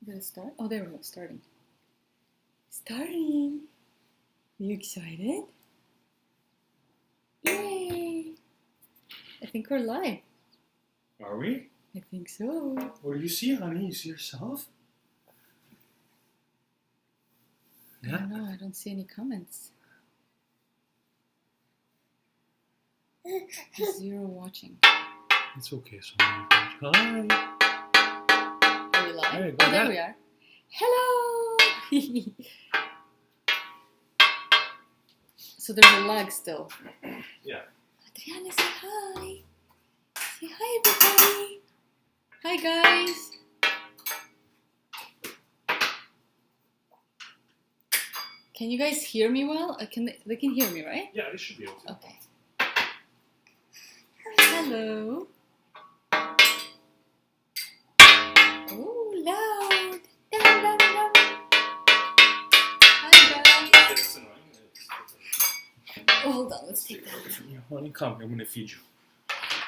Did it start? Oh, there we go, starting. Starting! Are you excited? Yay! I think we're live. Are we? I think so. What do you see, honey? You see yourself? I don't know, I don't see any comments. 0 watching. It's okay, so hi. Are we live? Hey, Oh, there we are. Hello! So there's a lag still. Yeah. Audrina, say hi. Say hi, everybody. Hi, guys. Can you guys hear me well? They can hear me, right? Yeah, they should be able to. Okay. Hello. Oh, loud. Loud, loud, loud. Hi, guys. It's annoying. Oh, hold on, let's take that. Honey, come. I'm gonna feed you.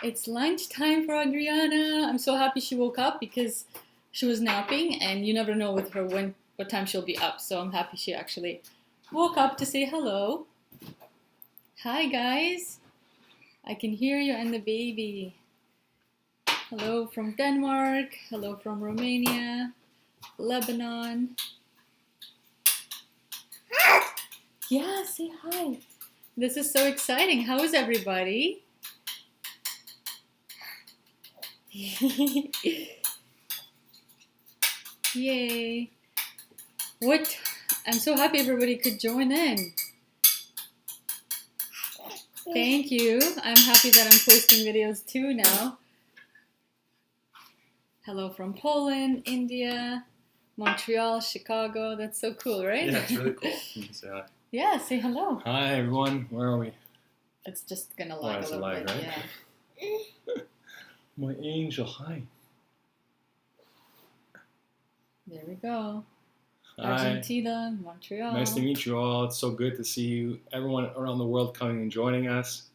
It's lunchtime for Audrina. I'm so happy she woke up because she was napping, and you never know with her what time she'll be up. So I'm happy she actually woke up to say hello. Hi, guys. I can hear you and the baby. Hello from Denmark. Hello from Romania. Lebanon. Yeah, say hi. This is so exciting. How is everybody? Yay. What? I'm so happy everybody could join in. Thank you. I'm happy that I'm posting videos too now. Hello from Poland, India, Montreal, Chicago. That's so cool, right? Yeah, it's really cool. You can say hi. Yeah, say hello. Hi, everyone. Where are we? It's just gonna lag a little lag, bit. right? Yeah. My angel, hi. There we go. Hi. Argentina, Montreal. Nice to meet you all. It's so good to see you. Everyone around the world coming and joining us.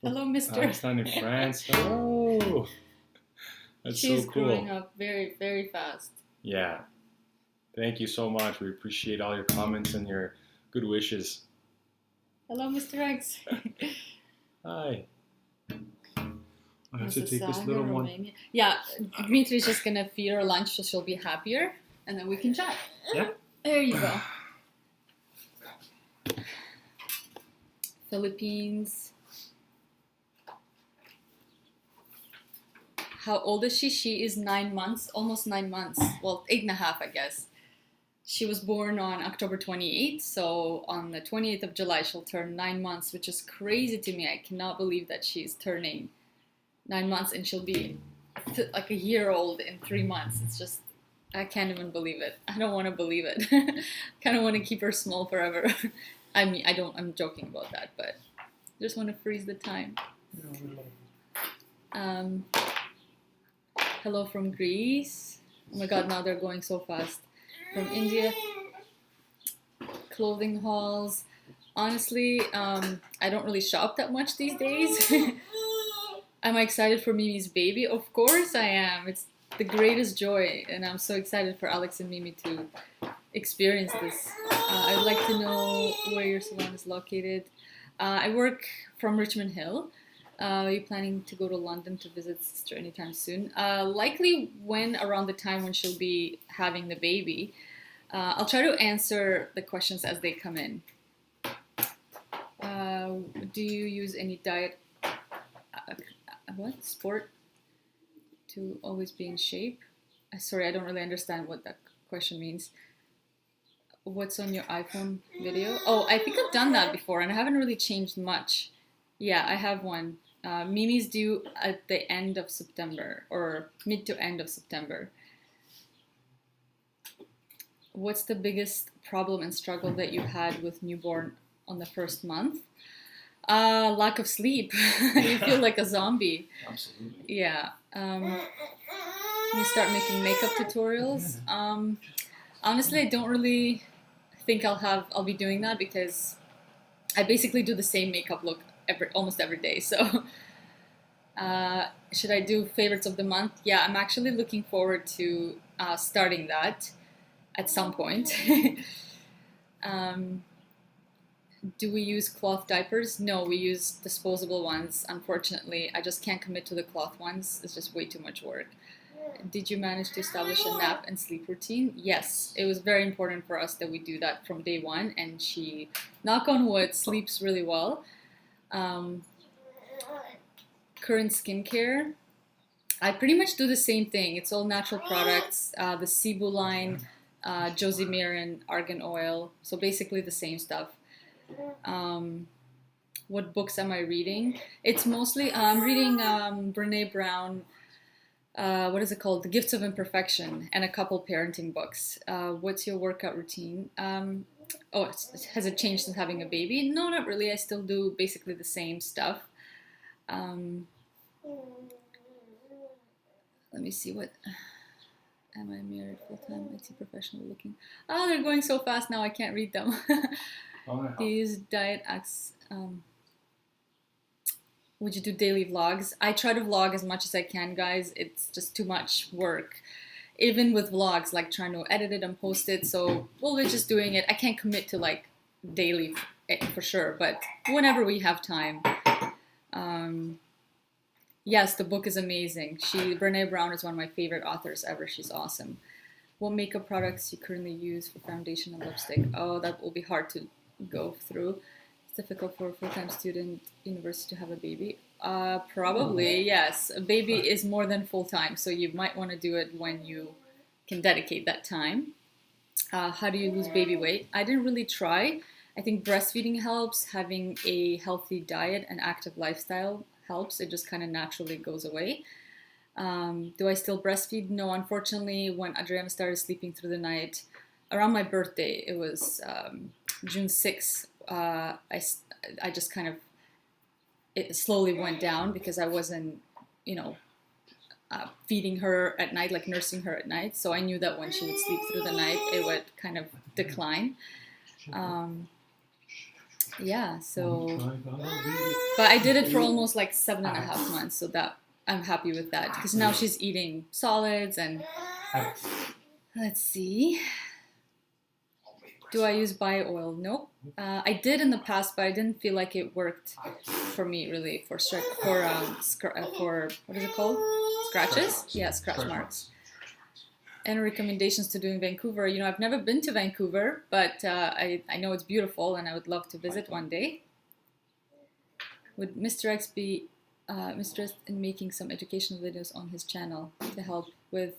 Hello, Mr. Pakistan and France. Oh, that's She's so cool. growing up very, very fast. Yeah. Thank you so much. We appreciate all your comments and your good wishes. Hello, Mr. X. Hi. I have to take this Mississauga, little one. Romania. Yeah, Dimitri's just gonna feed her lunch so she'll be happier, and then we can chat. Yeah. There you go. Philippines. How old is she? She is 9 months, almost 9 months. Well, 8.5, I guess. She was born on October 28th, so on the 28th of July she'll turn 9 months, which is crazy to me. I cannot believe that she's turning 9 months and she'll be like a year old in 3 months. It's just, I can't even believe it. I don't want to believe it. Kind of want to keep her small forever. I mean, I'm joking about that, but I just want to freeze the time. Hello from Greece. Oh my god, now they're going so fast. From India. Clothing hauls. Honestly, I don't really shop that much these days. Am I excited for Mimi's baby? Of course I am. It's the greatest joy, and I'm so excited for Alex and Mimi to experience this. I'd like to know where your salon is located. I work from Richmond Hill. Are you planning to go to London to visit sister anytime soon? Likely around the time when she'll be having the baby. I'll try to answer the questions as they come in. Do you use any diet, sport to always be in shape? Sorry, I don't really understand what that question means. What's on your iPhone video? Oh, I think I've done that before and I haven't really changed much. Yeah, I have one. Mimi's due at the end of September, or mid to end of September. What's the biggest problem and struggle that you had with newborn on the first month? Lack of sleep. You feel like a zombie. Absolutely. Yeah. You start making makeup tutorials. Honestly, I don't really think I'll be doing that because I basically do the same makeup look almost every day. So should I do favorites of the month? Yeah, I'm actually looking forward to starting that at some point. Do we use cloth diapers? No, we use disposable ones. Unfortunately, I just can't commit to the cloth ones. It's just way too much work. Did you manage to establish a nap and sleep routine? Yes, it was very important for us that we do that from day one, and she, knock on wood, sleeps really well. Current skincare, I pretty much do the same thing. It's all natural products, the Cebu line, Josie Marin, argan oil, so basically the same stuff. What books am I reading? It's mostly, I'm reading Brene Brown, what is it called? The Gifts of Imperfection, and a couple parenting books. What's your workout routine? Oh, has it changed since having a baby? No, not really. I still do basically the same stuff. Let me see, what am I married, full-time, IT professional looking? Oh, they're going so fast now I can't read them. These diet acts, would you do daily vlogs? I try to vlog as much as I can, guys. It's just too much work. Even with vlogs, like trying to edit it and post it. So, well, we're just doing it. I can't commit to like daily for sure, but whenever we have time. Yes, the book is amazing. Brene Brown is one of my favorite authors ever. She's awesome. What makeup products you currently use for foundation and lipstick? Oh, that will be hard to go through. It's difficult for a full-time student university to have a baby. Probably, yes. A baby is more than full-time, so you might want to do it when you can dedicate that time. How do you lose baby weight? I didn't really try. I think breastfeeding helps. Having a healthy diet and active lifestyle helps. It just kind of naturally goes away. Do I still breastfeed? No, unfortunately, when Audrina started sleeping through the night, around my birthday, it was June 6th, I just kind of, it slowly went down because I wasn't, feeding her at night, like nursing her at night. So I knew that when she would sleep through the night, it would kind of decline. Yeah, so, but I did it for almost like 7.5 months, so that I'm happy with that because now she's eating solids. And let's see, do I use bio oil? Nope. I did in the past, but I didn't feel like it worked for me really for what is it called? Scratches? Yeah, scratch marks. Any recommendations to do in Vancouver? I've never been to Vancouver, but I know it's beautiful and I would love to visit one day. Would Mr. X be interested in making some educational videos on his channel to help with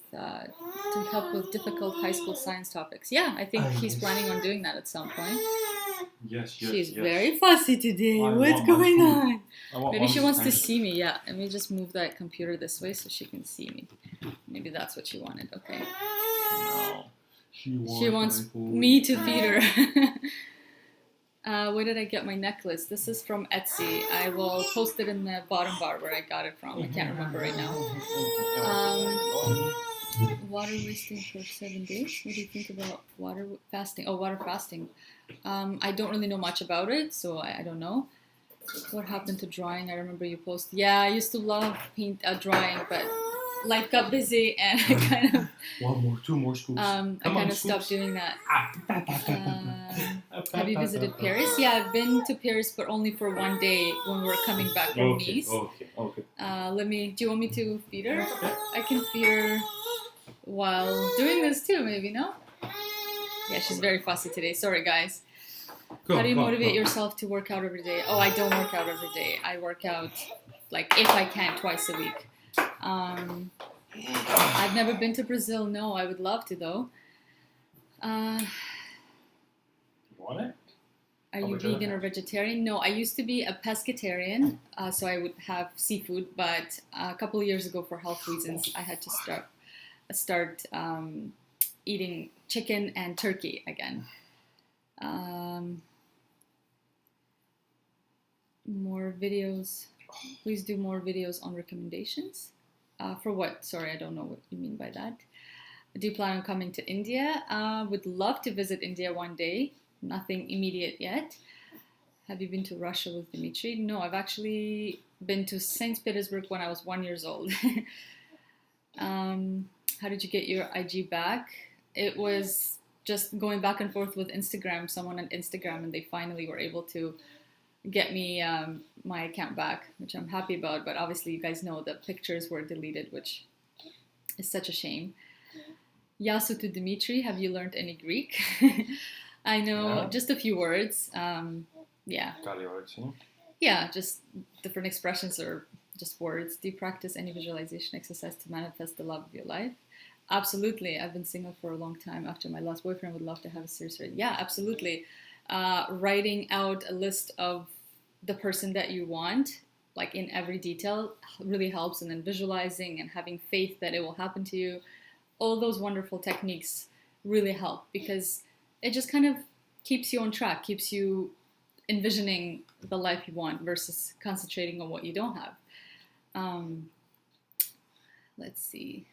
difficult high school science topics? Yeah, I think he's planning on doing that at some point. Yes. She's very fussy today. What's going on? Maybe she wants to see me. Yeah, let me just move that computer this way so she can see me. Maybe that's what she wanted. Okay. No. She wants me to feed her. Where did I get my necklace? This is from Etsy. I will post it in the bottom bar where I got it from. I can't remember right now. Water wasting for 7 days. What do you think about water fasting? Oh, water fasting. I don't really know much about it, so I don't know. What happened to drawing? I remember you posted. Yeah, I used to love drawing, but life got busy and I kind of... Two more scoops. I kind of stopped doing that. Have you visited Paris? Yeah, I've been to Paris, but only for one day when we were coming back from Nice. Okay. Do you want me to feed her? I can feed her while doing this too, maybe, no? Yeah, she's very fussy today. Sorry, guys. How do you motivate yourself to work out every day? Oh, I don't work out every day. I work out, like, if I can, twice a week. I've never been to Brazil. No, I would love to, though. You want it? Are you vegan or vegetarian? No, I used to be a pescatarian, so I would have seafood, but a couple of years ago, for health reasons, I had to start eating chicken and turkey again. More videos. Please do more videos on recommendations. For what? Sorry, I don't know what you mean by that. Do you plan on coming to India? Would love to visit India one day. Nothing immediate yet. Have you been to Russia with Dimitri? No, I've actually been to St. Petersburg when I was 1 year old. How did you get your IG back? It was just going back and forth with Instagram, someone on Instagram, and they finally were able to get me my account back, which I'm happy about. But obviously, you guys know the pictures were deleted, which is such a shame. Yasu to Dimitri, have you learned any Greek? I know just a few words. Yeah. Yeah, just different expressions or just words. Do you practice any visualization exercise to manifest the love of your life? Absolutely. I've been single for a long time. After my last boyfriend, would love to have a serious relationship. Yeah, absolutely. Writing out a list of the person that you want, like in every detail, really helps. And then visualizing and having faith that it will happen to you. All those wonderful techniques really help because it just kind of keeps you on track, keeps you envisioning the life you want versus concentrating on what you don't have. Let's see.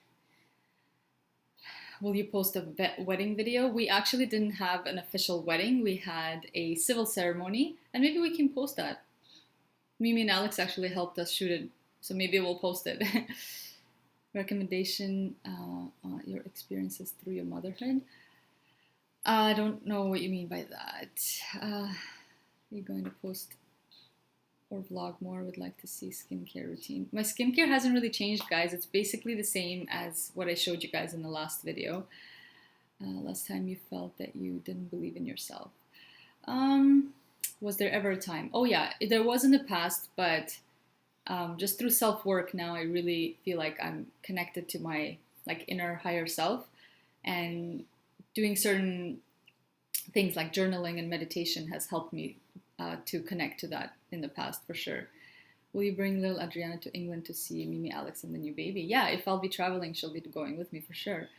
Will you post a wedding video? We actually didn't have an official wedding. We had a civil ceremony, and maybe we can post that. Mimi and Alex actually helped us shoot it, so maybe we'll post it. Recommendation, your experiences through your motherhood. I don't know what you mean by that. You're going to post or vlog more, would like to see skincare routine. My skincare hasn't really changed, guys. It's basically the same as what I showed you guys in the last video. Last time you felt that you didn't believe in yourself. Was there ever a time? Oh yeah, there was in the past, but just through self-work now, I really feel like I'm connected to my inner higher self, and doing certain things like journaling and meditation has helped me to connect to that in the past, for sure. Will you bring little Audrina to England to see Mimi, Alex, and the new baby? Yeah, if I'll be traveling, she'll be going with me for sure.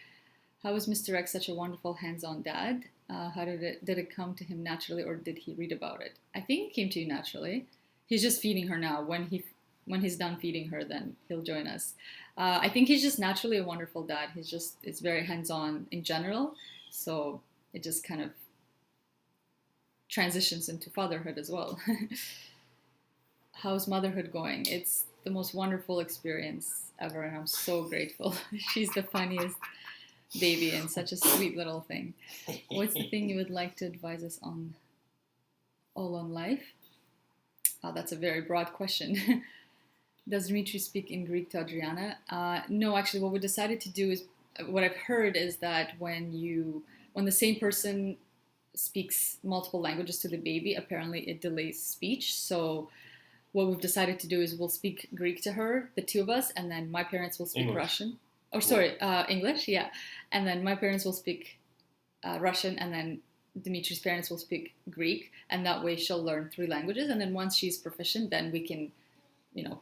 How is Mr. X such a wonderful hands-on dad? How did it come to him naturally, or did he read about it? I think it came to you naturally. He's just feeding her now. When he's done feeding her, then he'll join us. I think he's just naturally a wonderful dad. It's very hands-on in general, so it just kind of transitions into fatherhood as well. How's motherhood going? It's the most wonderful experience ever, and I'm so grateful. She's the funniest baby and such a sweet little thing. What's the thing you would like to advise us on all on life? That's a very broad question. Does Dimitri speak in Greek to Audrina? No, actually, what we decided to do is, what I've heard is that when the same person speaks multiple languages to the baby, apparently it delays speech. So what we've decided to do is we'll speak Greek to her, the two of us, and then my parents will speak Russian. Oh, sorry, English, yeah. And then my parents will speak Russian, and then Dimitri's parents will speak Greek, and that way she'll learn 3 languages. And then once she's proficient, then we can,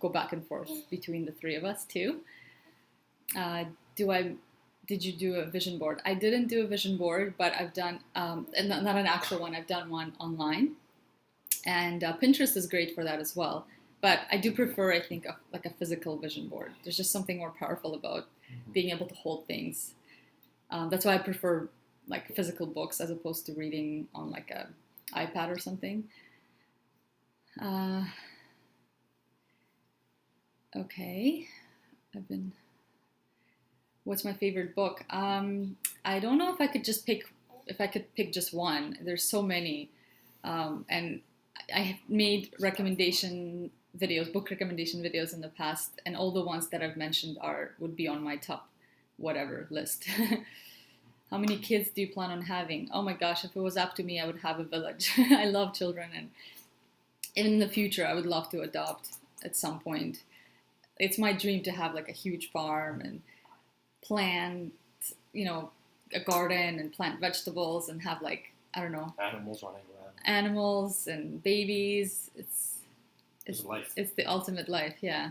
go back and forth between the 3 of us too. Did you do a vision board? I didn't do a vision board, but I've done, and not an actual one, I've done one online. And Pinterest is great for that as well. But I do prefer, I think, a physical vision board. There's just something more powerful about being able to hold things. That's why I prefer physical books as opposed to reading on a iPad or something. Okay, what's my favorite book? I don't know if I could pick just one. There's so many, and I have made book recommendation videos in the past, and all the ones that I've mentioned would be on my top whatever list. How many kids do you plan on having? Oh my gosh, if it was up to me, I would have a village. I love children, and in the future, I would love to adopt at some point. It's my dream to have a huge farm and plant, a garden and plant vegetables and have I don't know, animals running around. Animals and babies. It's life. It's the ultimate life, yeah.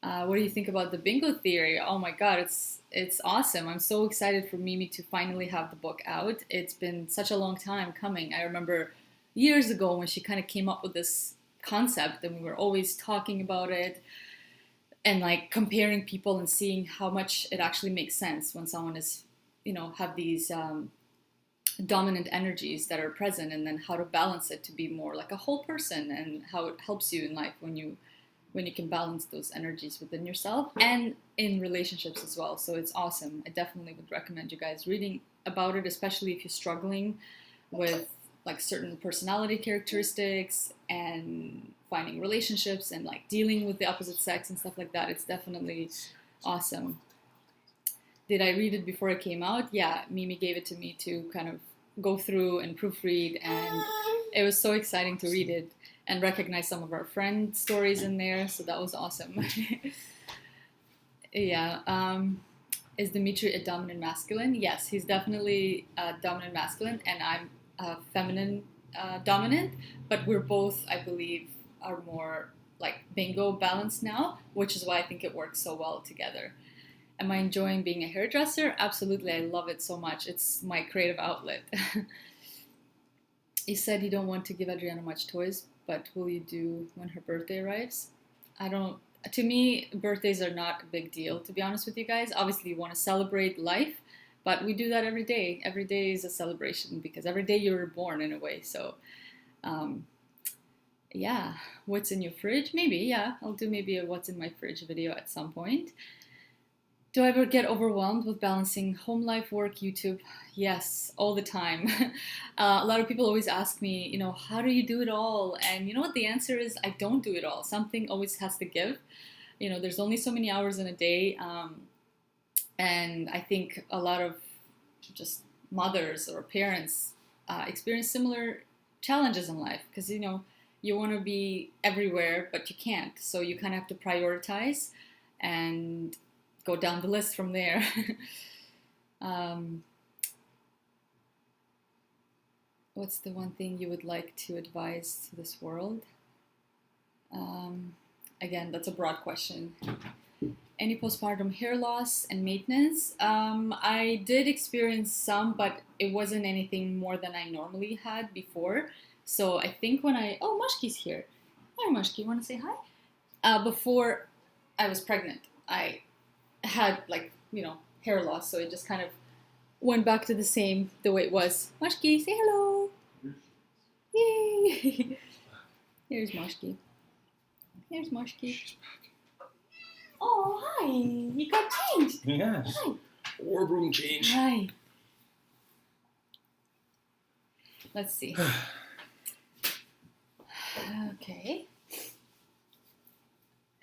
What do you think about the bingo theory? Oh my god, it's awesome. I'm so excited for Mimi to finally have the book out. It's been such a long time coming. I remember years ago when she kind of came up with this concept, and we were always talking about it and comparing people and seeing how much it actually makes sense when someone is, have these dominant energies that are present, and then how to balance it to be more like a whole person, and how it helps you in life when you when you can balance those energies within yourself and in relationships as well. So it's awesome. I definitely would recommend you guys reading about it, especially if you're struggling with like certain personality characteristics and finding relationships and like dealing with the opposite sex and stuff like that. It's definitely awesome. Did I read it before it came out? Yeah, Mimi gave it to me to kind of go through and proofread, and it was so exciting to read it and recognize some of our friend stories in there, so that was awesome. Yeah. Is Dimitri a dominant masculine? Yes, he's definitely a dominant masculine, and I'm a feminine dominant, but we're both, I believe, are more like bingo balanced now, which is why I think it works so well together. Am I enjoying being a hairdresser? Absolutely, I love it so much. It's my creative outlet. You said you don't want to give Audrina much toys, but will you do when her birthday arrives? To me, birthdays are not a big deal, to be honest with you guys. Obviously, you want to celebrate life, but we do that every day. Every day is a celebration because every day you were born in a way. So, yeah. What's in your fridge? Maybe, yeah. I'll do maybe a what's in my fridge video at some point. Do I ever get overwhelmed with balancing home life, work, YouTube? Yes, all the time. A lot of people always ask me, how do you do it all? And you know what the answer is? I don't do it all. Something always has to give. There's only so many hours in a day. And I think a lot of just mothers or parents experience similar challenges in life because, you want to be everywhere, but you can't. So you kind of have to prioritize and go down the list from there. What's the one thing you would like to advise to this world? Again, that's a broad question. Any postpartum hair loss and maintenance? I did experience some, but it wasn't anything more than I normally had before. So I think oh, Mushki's here. Hi, Mushki, you want to say hi? Before I was pregnant, I had hair loss, so it just kind of went back to the way it was. Mushki, say hello. Yay. Here's Mushki. Oh, hi. You got changed. Yes. Hi. Wardrobe change. Hi. Let's see. Okay.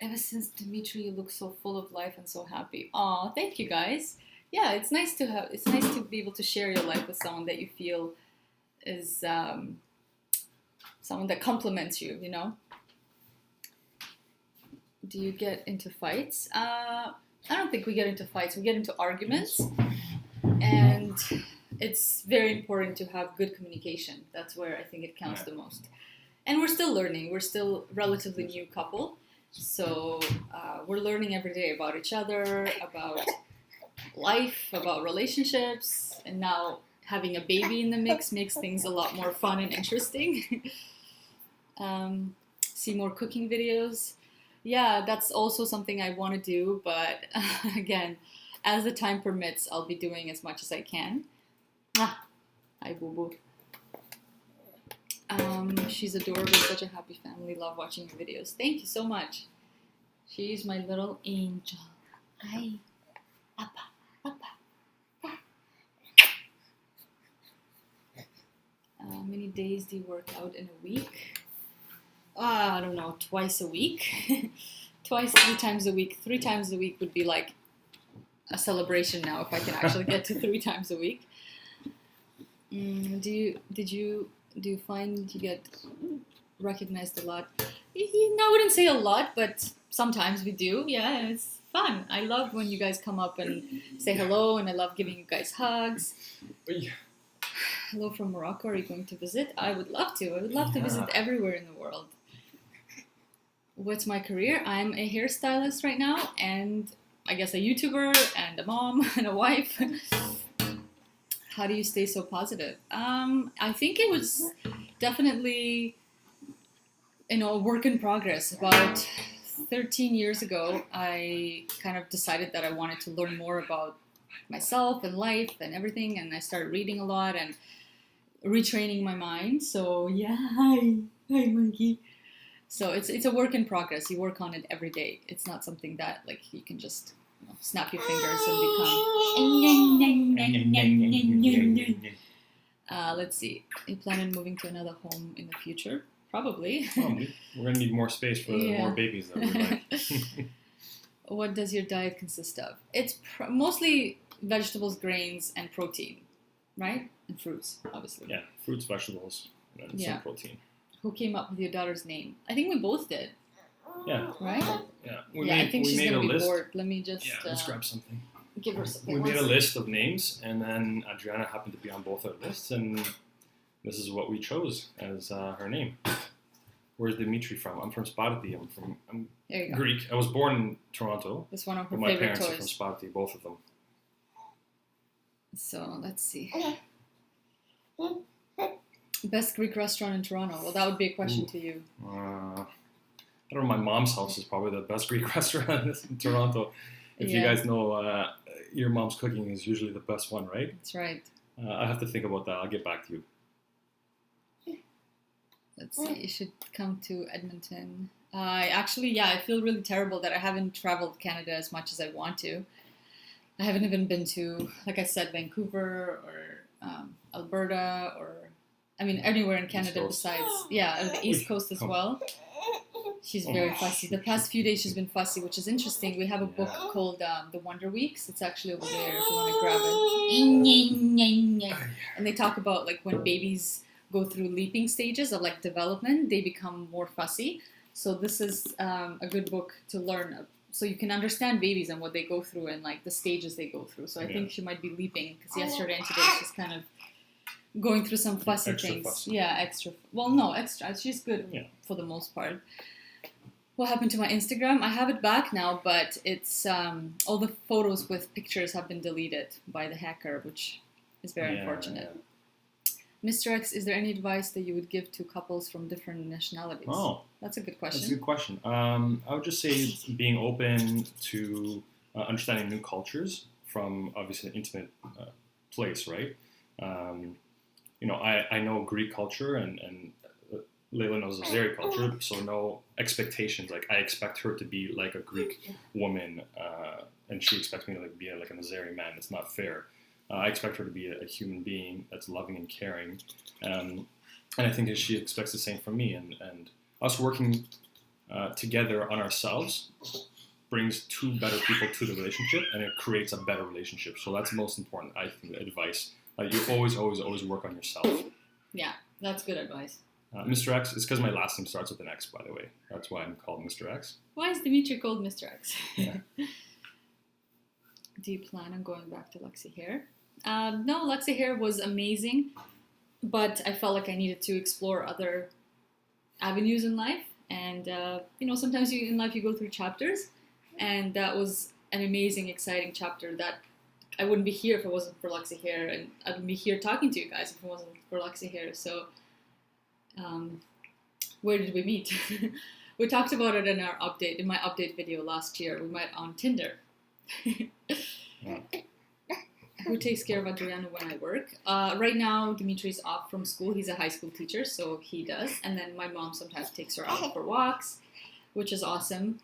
Ever since Dimitri, you look so full of life and so happy. Aw, thank you guys. Yeah, it's nice to be able to share your life with someone that you feel is someone that compliments you, Do you get into fights? I don't think we get into fights. We get into arguments. And it's very important to have good communication. That's where I think it counts the most. And we're still learning. We're still a relatively new couple. So we're learning every day about each other, about life, about relationships, and now having a baby in the mix makes things a lot more fun and interesting. See more cooking videos. Yeah, that's also something I want to do, but again, as the time permits, I'll be doing as much as I can. Hi, boo-boo. She's adorable, such a happy family. Love watching your videos. Thank you so much. She's my little angel. Hi. Papa. How many days do you work out in a week? I don't know, twice a week. 3 times a week. 3 times a week would be like a celebration now if I can actually get to 3 times a week. Do you find you get recognized a lot? I wouldn't say a lot, but sometimes we do. Yeah, it's fun. I love when you guys come up and say hello, and I love giving you guys hugs. Hello from Morocco. Are you going to visit? I would love to. I would love to visit everywhere in the world. What's my career? I'm a hairstylist right now, and I guess a YouTuber, and a mom, and a wife. How do you stay so positive? I think it was definitely, a work in progress. About 13 years ago, I kind of decided that I wanted to learn more about myself and life and everything, and I started reading a lot and retraining my mind. So yeah, hi monkey. So it's a work in progress. You work on it every day. It's not something that like you can just snap your fingers and become. Let's see. You plan on moving to another home in the future? Probably. We're gonna need more space for the more babies that we like. What does your diet consist of? It's mostly vegetables, grains, and protein, right? And fruits, obviously. Yeah, fruits, vegetables, and some protein. Who came up with your daughter's name? I think we both did. Yeah. Right? Yeah. I think she's gonna be bored. Let me just. Let's grab something. Give her something. We made a list of names, and then Audrina happened to be on both our lists, and this is what we chose as her name. Where's Dimitri from? I'm from Sparti. I'm Greek. I was born in Toronto. That's one of her favorite toys. My parents are from Sparti, both of them. So let's see. Best Greek restaurant in Toronto. Well, that would be a question to you. I don't know. My mom's house is probably the best Greek restaurant in Toronto. If you guys know, your mom's cooking is usually the best one, right? That's right. I have to think about that. I'll get back to you. Let's see. You should come to Edmonton. I feel really terrible that I haven't traveled Canada as much as I want to. I haven't even been to, like I said, Vancouver or Alberta or, anywhere in Canada besides, the East Coast as well. She's very fussy. The past few days she's been fussy, which is interesting. We have a book called The Wonder Weeks. It's actually over there if you want to grab it. And they talk about like when babies go through leaping stages of like development, they become more fussy. So this is a good book to learn so you can understand babies and what they go through and like the stages they go through. So I think she might be leaping because yesterday and today she's kind of going through some fussy things. Fussy. Yeah, extra. Well, no, extra. She's good for the most part. What happened to my Instagram? I have it back now, but it's all the photos with pictures have been deleted by the hacker, which is very unfortunate. Yeah. Mr. X, is there any advice that you would give to couples from different nationalities? Oh, that's a good question. That's a good question. I would just say being open to understanding new cultures from obviously an intimate place, right? I know Greek culture and Leyla knows Azeri culture, so no expectations. Like I expect her to be like a Greek woman, and she expects me to be like an Azeri man. It's not fair. I expect her to be a human being that's loving and caring, and I think that she expects the same from me. And us working together on ourselves brings two better people to the relationship, and it creates a better relationship. So that's the most important, I think, advice. You always work on yourself. Yeah, that's good advice. Mr. X is because my last name starts with an X, by the way. That's why I'm called Mr. X. Why is Dimitri called Mr. X? Yeah. Do you plan on going back to Luxy Hair? No, Luxy Hair was amazing, but I felt like I needed to explore other avenues in life. And, sometimes in life you go through chapters, and that was an amazing, exciting chapter that I wouldn't be here if it wasn't for Luxy Hair, and I wouldn't be here talking to you guys if it wasn't for Luxy Hair. So, where did we meet? We talked about it in my update video last year. We met on Tinder. Who takes care of Audrina when I work? Right now, Dimitri's off from school. He's a high school teacher, so he does. And then my mom sometimes takes her out for walks, which is awesome.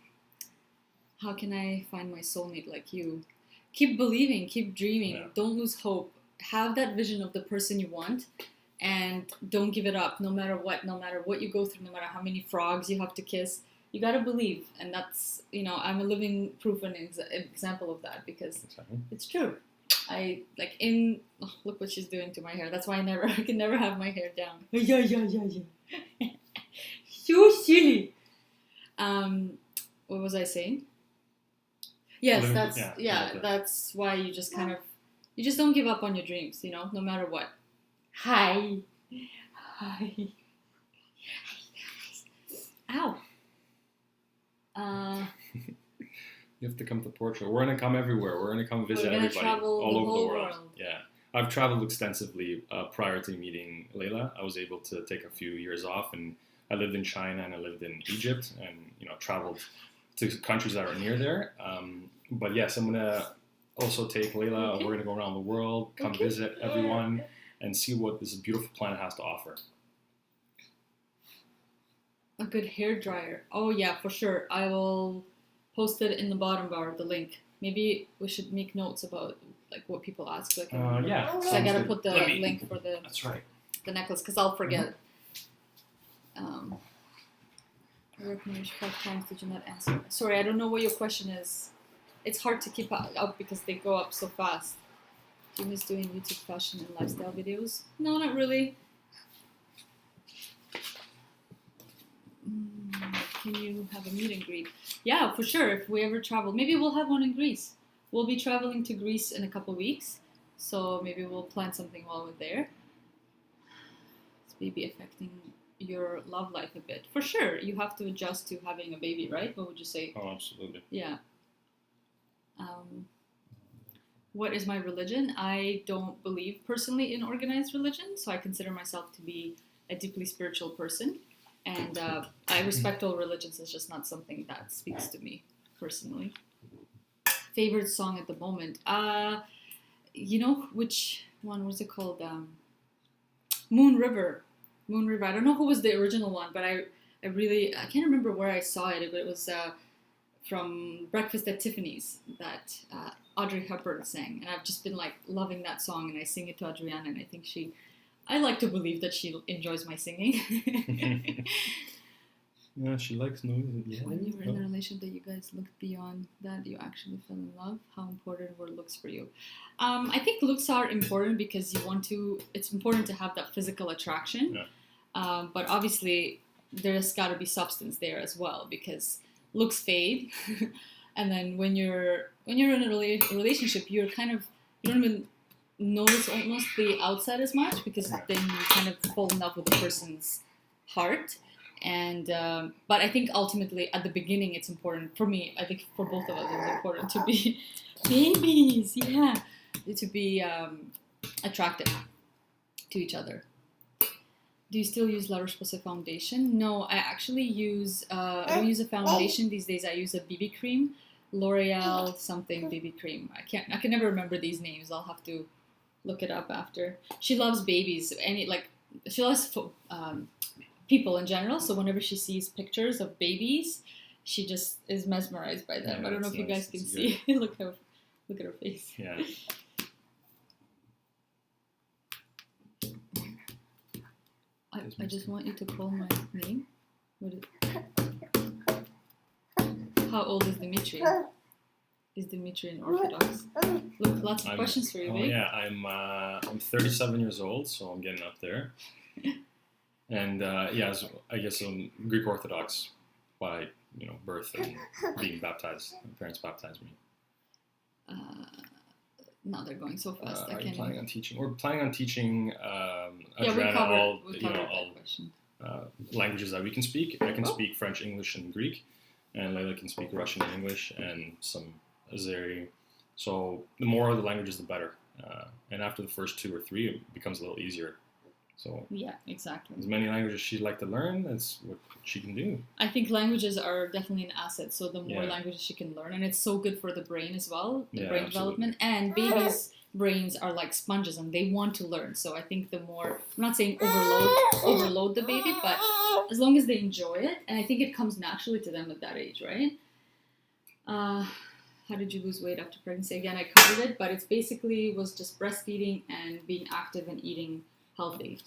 How can I find my soulmate like you? Keep believing, keep dreaming. Yeah. Don't lose hope. Have that vision of the person you want, and don't give it up no matter what you go through, no matter how many frogs you have to kiss. You gotta believe, and that's, I'm a living proof and example of that because it's true. Look what she's doing to my hair. That's why I can never have my hair down. Yeah. So silly. What was I saying? Yes, that's why you just you just don't give up on your dreams, no matter what. Hi. Ow. You have to come to Portugal. We're going to come everywhere. We're going to come visit everybody all over the world. Yeah. I've traveled extensively prior to meeting Leyla. I was able to take a few years off, and I lived in China and I lived in Egypt and, traveled to countries that are near there. But yes, I'm going to also take Leyla. We're going to go around the world, come visit everyone, and see what this beautiful planet has to offer. A good hair dryer. Oh yeah, for sure. I will post it in the bottom bar, the link. Maybe we should make notes about like what people ask. So I can remember. Yeah. Because I gotta put the link for the That's right. the necklace because I'll forget. I recommend 5 times. Did you not answer? Sorry, I don't know what your question is. It's hard to keep up because they go up so fast. Do you miss doing YouTube fashion and lifestyle videos? No, not really. Can you have a meet and greet? Yeah, for sure. If we ever travel, maybe we'll have one in Greece. We'll be traveling to Greece in a couple weeks, so maybe we'll plan something while we're there. It's maybe affecting your love life a bit. For sure, you have to adjust to having a baby, right? What would you say? Oh, absolutely. Yeah. What is my religion? I don't believe personally in organized religion, so I consider myself to be a deeply spiritual person. And I respect all religions. It's just not something that speaks to me personally. Favorite song at the moment? You know which one was it called? Moon River. Moon River. I don't know who was the original one, but I can't remember where I saw it, but it was from Breakfast at Tiffany's that Audrey Hepburn sang, and I've just been like loving that song, and I sing it to Audrina, and I think I like to believe that she enjoys my singing. Yeah, she likes noise. Yeah. When you were in a relationship that you guys looked beyond that, you actually fell in love. How important were looks for you? I think looks are important because it's important to have that physical attraction. Yeah. But obviously there's got to be substance there as well because looks fade. And then when you're in a relationship, you don't even notice almost the outside as much because then you kind of fall in love with the person's heart. And but I think ultimately at the beginning it's important for me. I think for both of us it's important to be babies, yeah, to be attracted to each other. Do you still use La Roche-Posay foundation? No, I actually use I don't use a foundation these days. I use a BB cream, L'Oreal something BB cream. I can never remember these names. I'll have to look it up after. She loves babies. She loves people in general. So whenever she sees pictures of babies, she just is mesmerized by them. Yeah, I don't know if you guys can see. Look at her face. Yeah. I just want you to call my name. How old is Dimitri? Is Dimitri an Orthodox? Look, lots of questions for you, babe. Yeah, I'm 37 years old, so I'm getting up there. And yeah, I guess I'm Greek Orthodox by birth and being baptized. My parents baptized me. No, they're going so fast. Are you planning on teaching? We're planning on teaching Audrina all languages that we can speak. I can speak French, English, and Greek, and Leyla can speak Russian and English and some Azeri. So the more of the languages, the better. And after the first 2 or 3, it becomes a little easier. So yeah, exactly. As many languages she'd like to learn, that's what she can do. I think languages are definitely an asset. So the more languages she can learn, and it's so good for the brain as well, the brain development. And babies' brains are like sponges, and they want to learn. So I think the more, I'm not saying overload the baby, but as long as they enjoy it, and I think it comes naturally to them at that age, right? How did you lose weight after pregnancy? Again, I covered it, but it's basically was just breastfeeding and being active and eating healthy.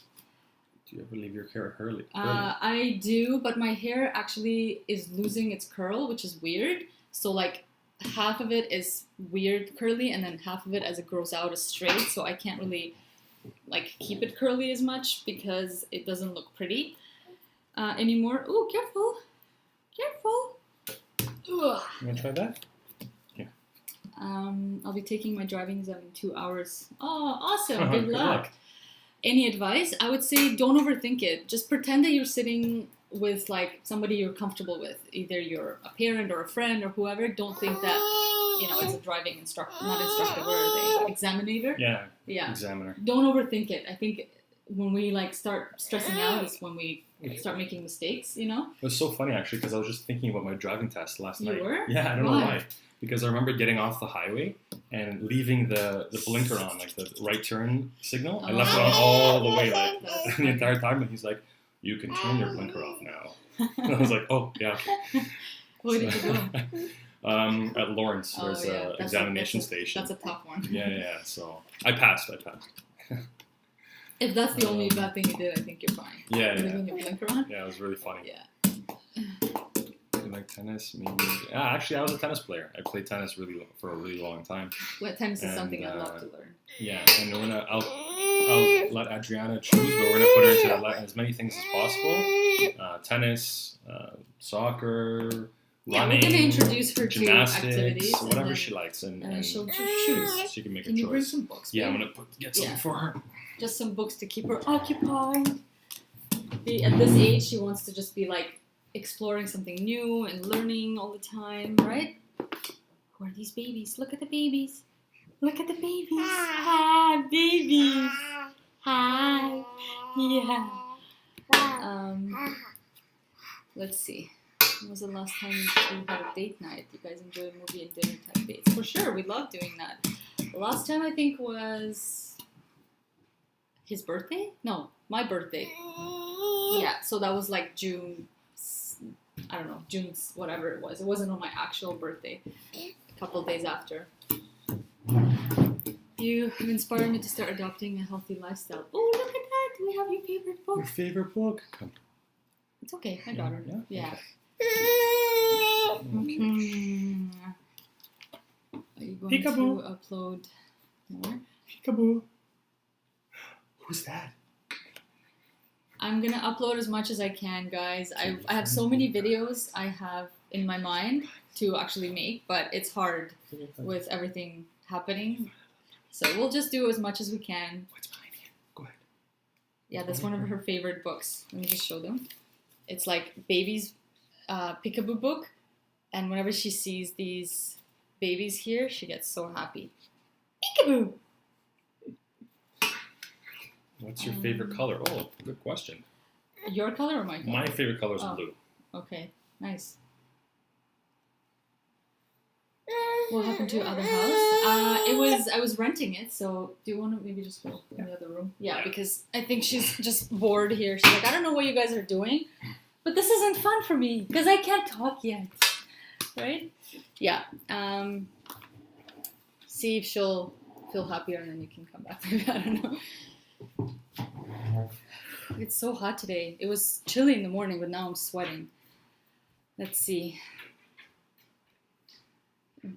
Do you ever leave your hair curly? I do, but my hair actually is losing its curl, which is weird. So like half of it is weird curly, and then half of it as it grows out is straight. So I can't really like keep it curly as much because it doesn't look pretty anymore. Oh, careful, careful. You want to try that? Yeah. I'll be taking my driving exam in 2 hours. Oh, awesome! Good luck. Any advice? I would say don't overthink it. Just pretend that you're sitting with like somebody you're comfortable with. Either you're a parent or a friend or whoever. Don't think that it's a driving instructor, not instructor, what are they? Examinator? Yeah. Examiner. Don't overthink it. I think when we like start stressing out is when we start making mistakes, It was so funny actually because I was just thinking about my driving test last night. You were? Yeah, I don't know why. Because I remember getting off the highway and leaving the blinker on, like the right turn signal. I left it on all the way, like the entire time. And he's like, "You can turn your blinker off now." I was like, oh, yeah. Where did you go? At Lawrence, there's an examination station. That's a tough one. Yeah. So I passed. If that's the only bad thing you did, I think you're fine. Yeah. Moving your blinker on? Yeah, it was really funny. Yeah. You like tennis? Maybe. Yeah, actually, I was a tennis player. I played tennis for a really long time. Tennis is something I'd love to learn. Yeah, and I'll let Audrina choose, but we're gonna put her into as many things as possible. Tennis, soccer. Running, we're going to introduce her gymnastics, to activities. whatever she likes. And she'll choose. She can make a choice. Can you bring some books? Yeah, I'm going to get some for her. Just some books to keep her occupied. At this age, she wants to just be like exploring something new and learning all the time, right? Who are these babies? Look at the babies. Look at the babies. Hi, babies. Hi. Yeah. Let's see. When was the last time you had a date night? You guys enjoy movie and dinner type dates? For sure, we love doing that. The last time I think was his birthday? No, my birthday. Yeah, so that was like June, I don't know, June, whatever it was. It wasn't on my actual birthday. A couple of days after. You have inspired me to start adopting a healthy lifestyle. Oh, look at that! We have your favorite book. Your favorite book? Come. It's okay, I got her. Yeah. Mm-hmm. Are you going to upload more? Peekaboo. Who's that? I'm gonna upload as much as I can, guys. I have so many videos I have in my mind to actually make, but it's hard with everything happening. So we'll just do as much as we can. What's behind you? Go ahead. Yeah, that's one of her favorite books. Let me just show them. It's like babies' peekaboo book, and whenever she sees these babies here, she gets so happy. Peekaboo! What's your favorite color? Oh, good question. Your color or my color? My favorite color is blue. Okay, nice. What happened to your other house? I was renting it, so do you want to maybe just go in the other room? Yeah, because I think she's just bored here. She's like, I don't know what you guys are doing, but this isn't fun for me because I can't talk yet, right? Yeah. See if she'll feel happier and then you can come back. I don't know. It's so hot today. It was chilly in the morning, but now I'm sweating. Let's see.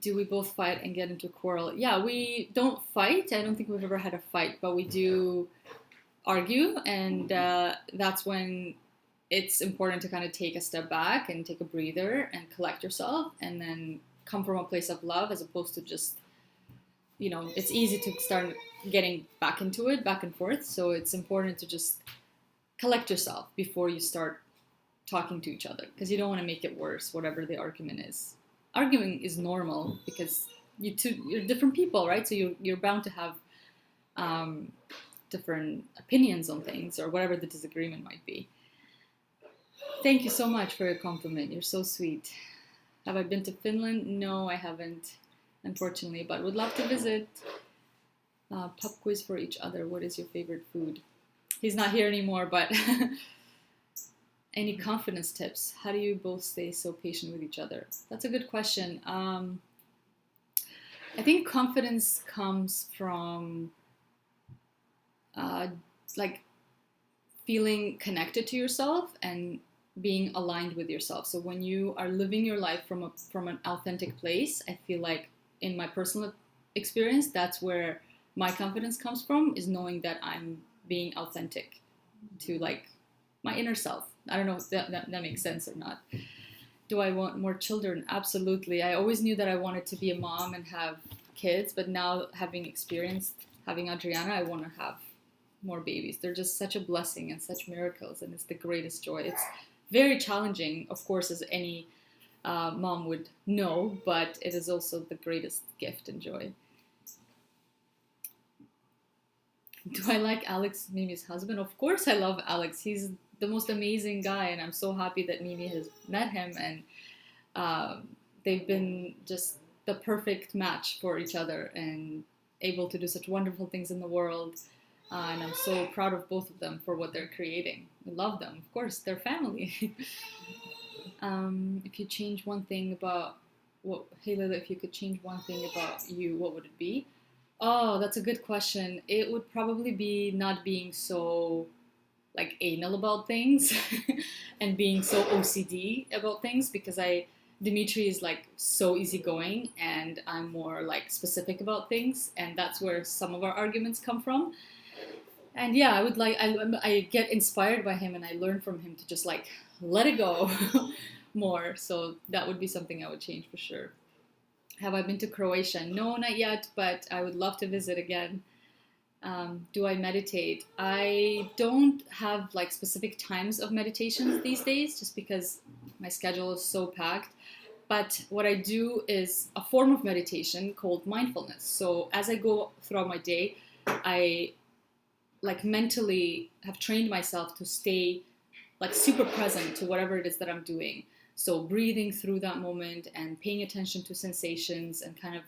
Do we both fight and get into a quarrel? Yeah, we don't fight. I don't think we've ever had a fight, but we do argue, and that's when it's important to kind of take a step back and take a breather and collect yourself and then come from a place of love as opposed to just, it's easy to start getting back into it, back and forth. So it's important to just collect yourself before you start talking to each other because you don't want to make it worse, whatever the argument is. Arguing is normal because you're different people, right? So you're bound to have different opinions on things or whatever the disagreement might be. Thank you so much for your compliment. You're so sweet. Have I been to Finland? No, I haven't, unfortunately, but would love to visit. Pop quiz for each other. What is your favorite food? He's not here anymore, but any confidence tips? How do you both stay so patient with each other? That's a good question. I think confidence comes from like feeling connected to yourself and being aligned with yourself. So when you are living your life from an authentic place, I feel like in my personal experience, that's where my confidence comes from, is knowing that I'm being authentic to like my inner self. I don't know if that makes sense or not. Do I want more children? Absolutely. I always knew that I wanted to be a mom and have kids, but now having experienced having Audrina, I want to have more babies. They're just such a blessing and such miracles, and it's the greatest joy. It's very challenging, of course, as any mom would know, but it is also the greatest gift and joy. Do I like Alex, Mimi's husband? Of course I love Alex. He's the most amazing guy, and I'm so happy that Mimi has met him, and they've been just the perfect match for each other and able to do such wonderful things in the world. And I'm so proud of both of them for what they're creating. I love them. Of course, they're family. If you change one thing about hey Leyla, if you could change one thing about you, what would it be? Oh, that's a good question. It would probably be not being so like anal about things and being so OCD about things, because Dimitri is like so easygoing and I'm more like specific about things, and that's where some of our arguments come from. And yeah, I get inspired by him and I learn from him to just like let it go more. So that would be something I would change for sure. Have I been to Croatia? No, not yet, but I would love to visit again. Do I meditate? I don't have like specific times of meditations these days, just because my schedule is so packed. But what I do is a form of meditation called mindfulness. So as I go throughout my day, I like mentally have trained myself to stay like super present to whatever it is that I'm doing. So breathing through that moment and paying attention to sensations and kind of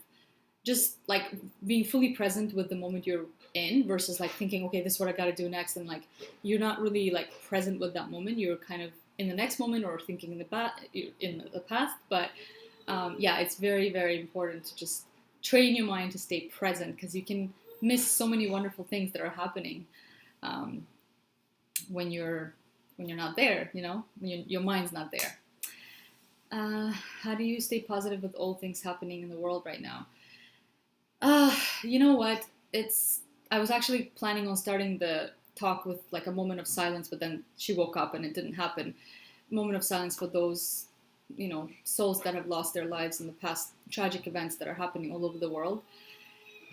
just like being fully present with the moment you're in, versus like thinking, okay, this is what I got to do next, and like you're not really like present with that moment. You're kind of in the next moment or thinking in the past. But yeah, it's very, very important to just train your mind to stay present, because you can miss so many wonderful things that are happening when you're not there. When your mind's not there. How do you stay positive with all things happening in the world right now? You know what? I was actually planning on starting the talk with like a moment of silence, but then she woke up and it didn't happen. Moment of silence for those, souls that have lost their lives in the past tragic events that are happening all over the world.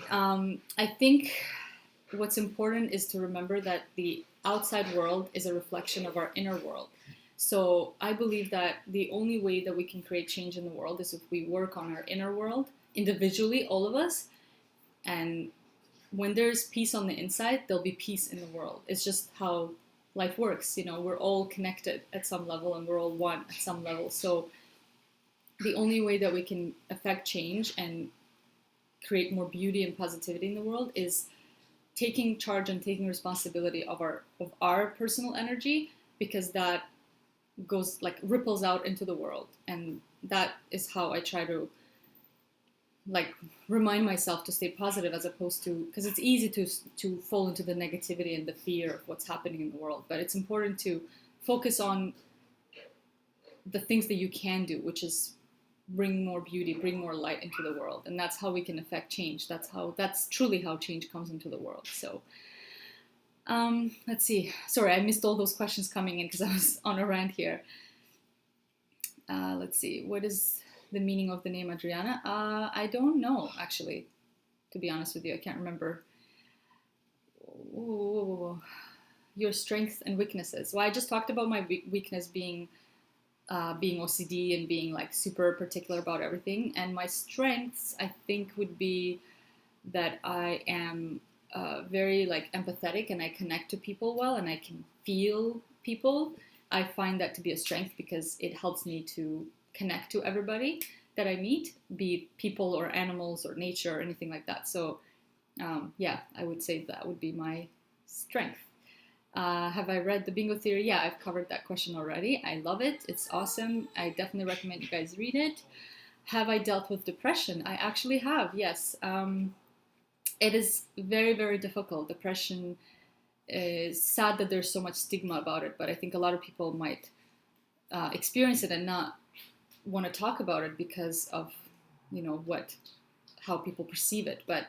I think what's important is to remember that the outside world is a reflection of our inner world. So I believe that the only way that we can create change in the world is if we work on our inner world individually, all of us. And when there's peace on the inside, there'll be peace in the world. It's just how life works. We're all connected at some level and we're all one at some level. So the only way that we can affect change and create more beauty and positivity in the world is taking charge and taking responsibility of our personal energy, because that goes like ripples out into the world. And that is how I try to like remind myself to stay positive, as opposed to, because it's easy to fall into the negativity and the fear of what's happening in the world. But it's important to focus on the things that you can do, which is bring more beauty, bring more light into the world. And that's how we can affect change. That's truly how change comes into the world. So let's see. Sorry, I missed all those questions coming in because I was on a rant here. Let's see. What is the meaning of the name Audrina? I don't know, actually, to be honest with you. I can't remember. Ooh, your strengths and weaknesses. Well, I just talked about my weakness being OCD and being like super particular about everything. And my strengths, I think, would be that I am very like empathetic and I connect to people well and I can feel people. I find that to be a strength because it helps me to connect to everybody that I meet, be it people or animals or nature or anything like that. So yeah, I would say that would be my strength. Have I read The Bingo Theory? Yeah, I've covered that question already. I love it. It's awesome. I definitely recommend you guys read it. Have I dealt with depression? I actually have, yes. It is very, very difficult. Depression is sad that there's so much stigma about it, but I think a lot of people might experience it and not want to talk about it because of, how people perceive it. But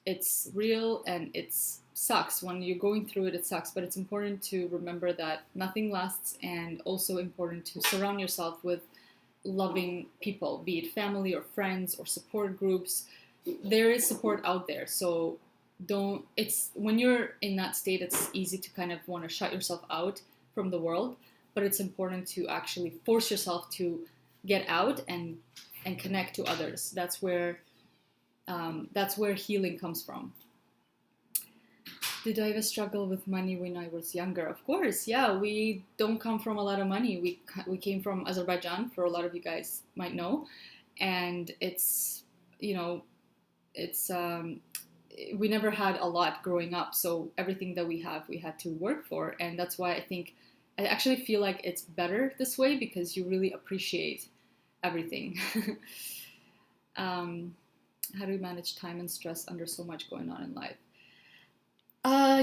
it's real and it sucks. When you're going through it, it sucks. But it's important to remember that nothing lasts, and also important to surround yourself with loving people, be it family or friends or support groups. There is support out there. So when you're in that state, it's easy to kind of want to shut yourself out from the world. But it's important to actually force yourself to get out and connect to others. That's where healing comes from. Did I ever struggle with money when I was younger? Of course, yeah. We don't come from a lot of money. We came from Azerbaijan, for a lot of you guys might know, and it's we never had a lot growing up. So everything that we have, we had to work for, and that's why I think I actually feel like it's better this way because you really appreciate everything. How do you manage time and stress under so much going on in life?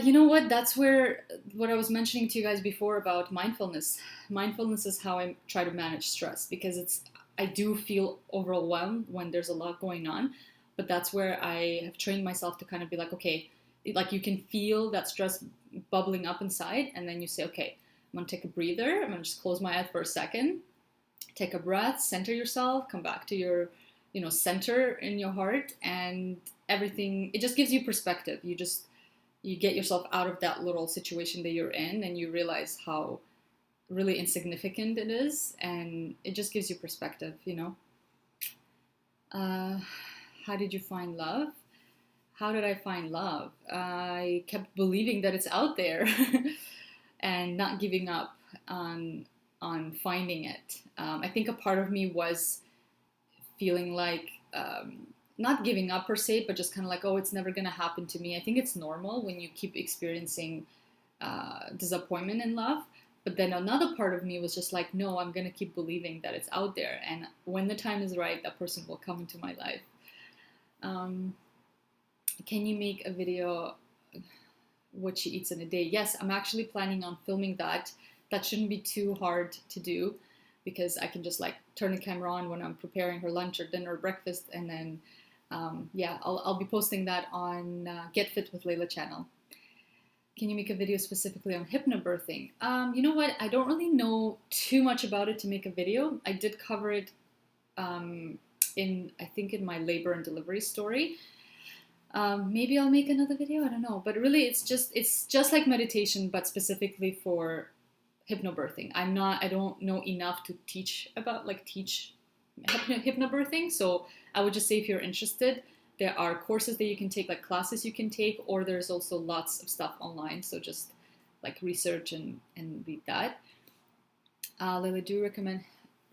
You know what? That's where what I was mentioning to you guys before about mindfulness. Mindfulness is how I try to manage stress because I do feel overwhelmed when there's a lot going on, but that's where I have trained myself to kind of be like, okay, like you can feel that stress bubbling up inside, and then you say, okay, I'm gonna take a breather. I'm gonna just close my eyes for a second, take a breath, center yourself, come back to your, center in your heart, and everything. It just gives you perspective. You get yourself out of that little situation that you're in, and you realize how really insignificant it is, and it just gives you perspective. How did you find love? How did I find love? I kept believing that it's out there and not giving up on finding it. I think a part of me was feeling like not giving up per se, but just kind of like, oh, it's never going to happen to me. I think it's normal when you keep experiencing disappointment in love. But then another part of me was just like, no, I'm going to keep believing that it's out there. And when the time is right, that person will come into my life. Can you make a video what she eats in a day? Yes, I'm actually planning on filming that. That shouldn't be too hard to do because I can just like turn the camera on when I'm preparing her lunch or dinner or breakfast, and then I'll be posting that on Get Fit with Leyla channel. Can you make a video specifically on hypnobirthing? You know what? I don't really know too much about it to make a video. I did cover it in my labor and delivery story. Maybe I'll make another video. I don't know. But really, it's just like meditation, but specifically for hypnobirthing. I don't know enough to teach hypnobirthing. So I would just say if you're interested, there are courses that you can take, like classes you can take, or there's also lots of stuff online. So just like research and read that. Leyla, do you recommend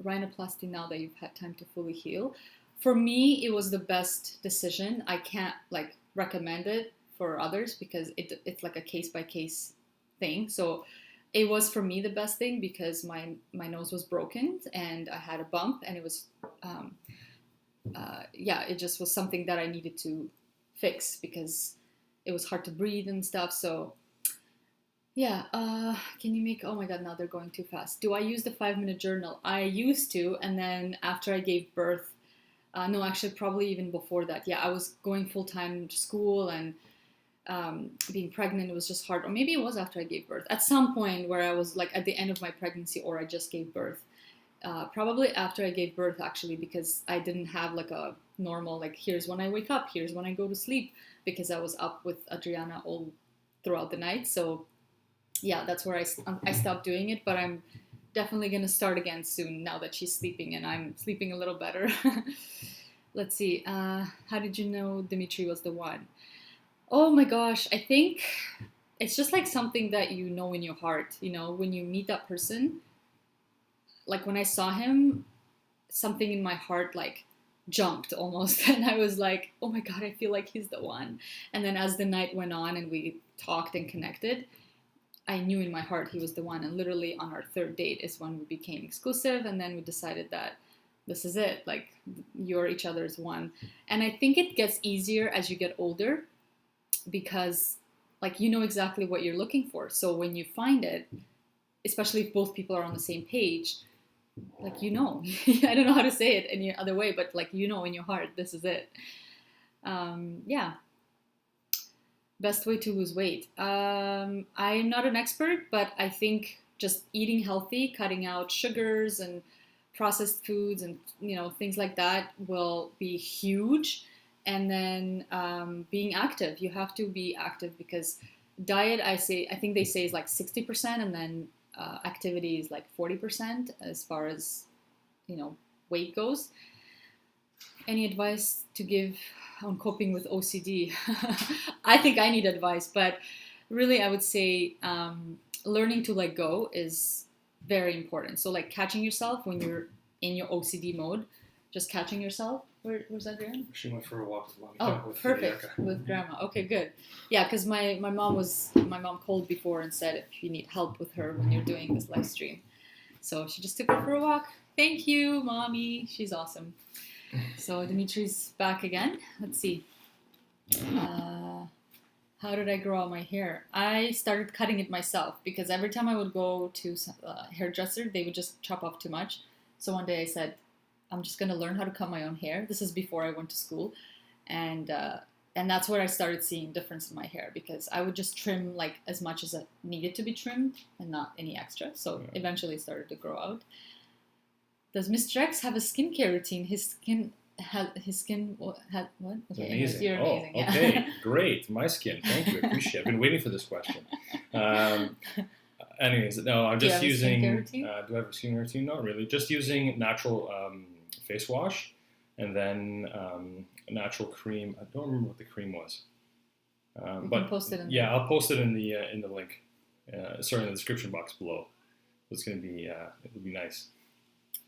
rhinoplasty now that you've had time to fully heal? For me, it was the best decision. I can't like recommend it for others because it's like a case-by-case thing. So it was for me the best thing because my nose was broken and I had a bump, and it was it just was something that I needed to fix because it was hard to breathe and stuff. So can you make, oh my god, now they're going too fast. Do I use the 5-minute journal? I used to, and then after I gave birth, no, actually probably even before that. Yeah, I was going full-time to school and being pregnant, it was just hard. Or maybe it was after I gave birth. At some point where I was like at the end of my pregnancy, or I just gave birth. Probably after I gave birth, actually, because I didn't have like a normal, like here's when I wake up, here's when I go to sleep, because I was up with Audrina all throughout the night. So yeah, that's where I stopped doing it, but I'm definitely going to start again soon now that she's sleeping and I'm sleeping a little better. Let's see. How did you know Dimitri was the one? Oh my gosh. I think it's just like something that you know in your heart, when you meet that person. Like when I saw him, something in my heart like jumped almost. And I was like, oh my God, I feel like he's the one. And then as the night went on and we talked and connected, I knew in my heart he was the one. And literally on our third date is when we became exclusive. And then we decided that this is it. Like, you're each other's one. And I think it gets easier as you get older because, like, you know exactly what you're looking for. So when you find it, especially if both people are on the same page, like, I don't know how to say it any other way, but like, in your heart, this is it. Best way to lose weight. I'm not an expert, but I think just eating healthy, cutting out sugars and processed foods and, things like that will be huge. And then being active. You have to be active because diet, I think they say is like 60%, and then activity is like 40% as far as, weight goes. Any advice to give on coping with OCD? I think I need advice, but really I would say learning to let go is very important. So like catching yourself when you're in your OCD mode, just catching yourself Where's Adriana? She went for a walk with Mommy. Oh, with perfect. Filiaka. With Grandma. Okay, good. Yeah, because my mom called before and said if you need help with her when you're doing this live stream. So she just took her for a walk. Thank you, Mommy. She's awesome. So Dimitri's back again. Let's see. How did I grow out my hair? I started cutting it myself because every time I would go to a hairdresser, they would just chop off too much. So one day I said, I'm just going to learn how to cut my own hair. This is before I went to school. And that's where I started seeing difference in my hair because I would just trim like as much as it needed to be trimmed and not any extra. So eventually it started to grow out. Does Mr. X have a skincare routine? His skin had what? Okay, amazing. You're amazing. Yeah. Okay, great. My skin. Thank you. I appreciate it. I've been waiting for this question. Anyways, no, I'm just using. Do I have a skincare routine? Not really. Just using natural face wash, and then a natural cream. I don't remember what the cream was. But post it I'll post it in the link. Sorry, in the description box below. It's gonna be it'll be nice.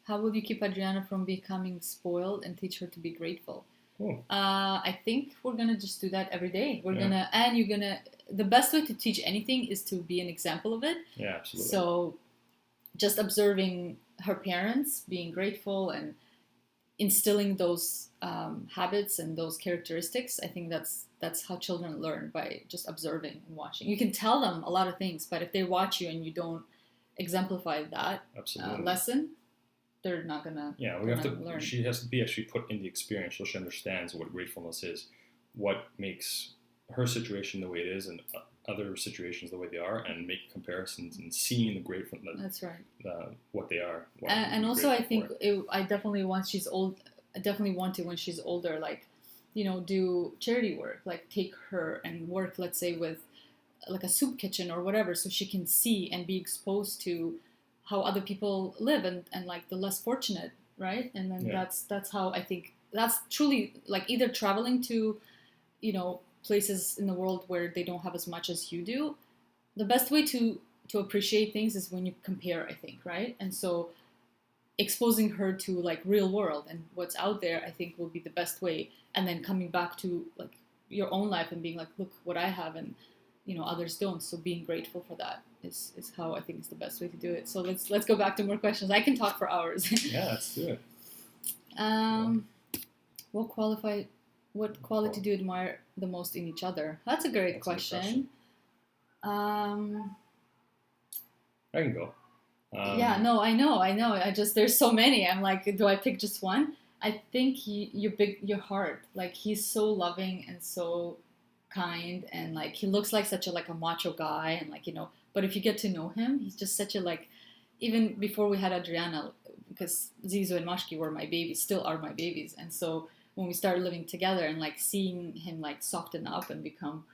How will you keep Adriana from becoming spoiled and teach her to be grateful? Cool. I think we're gonna just do that every day. The best way to teach anything is to be an example of it. Yeah, absolutely. So just observing her parents, being grateful and instilling those habits and those characteristics, I think that's how children learn, by just observing and watching. You can tell them a lot of things, but if they watch you and you don't exemplify that lesson, they're not gonna. Yeah, we have to learn. She has to be actually put in the experience so she understands what gratefulness is, what makes her situation the way it is, and other situations the way they are, and make comparisons and seeing the gratefulness. That's right. What they are. And also, I think I definitely want to when she's older, like, do charity work, like take her and work, let's say, with like a soup kitchen or whatever, so she can see and be exposed to how other people live and like the less fortunate, right? And then that's how I think that's truly like either traveling to, places in the world where they don't have as much as you do. The best way to appreciate things is when you compare, I think, right? And so exposing her to like real world and what's out there, I think will be the best way. And then coming back to like your own life and being like, look what I have and others don't. So being grateful for that is how I think is the best way to do it. So let's go back to more questions. I can talk for hours. Yeah, let's do it. What quality do you admire the most in each other? That's a great question. I can go. I know. There's so many. I'm like, do I pick just one? I think your heart. Like, he's so loving and so kind, and like he looks like such a macho guy, and like but if you get to know him, he's just such a even before we had Adriana, because Zizo and Mashki were my babies, still are my babies, and so when we started living together and like seeing him like soften up and become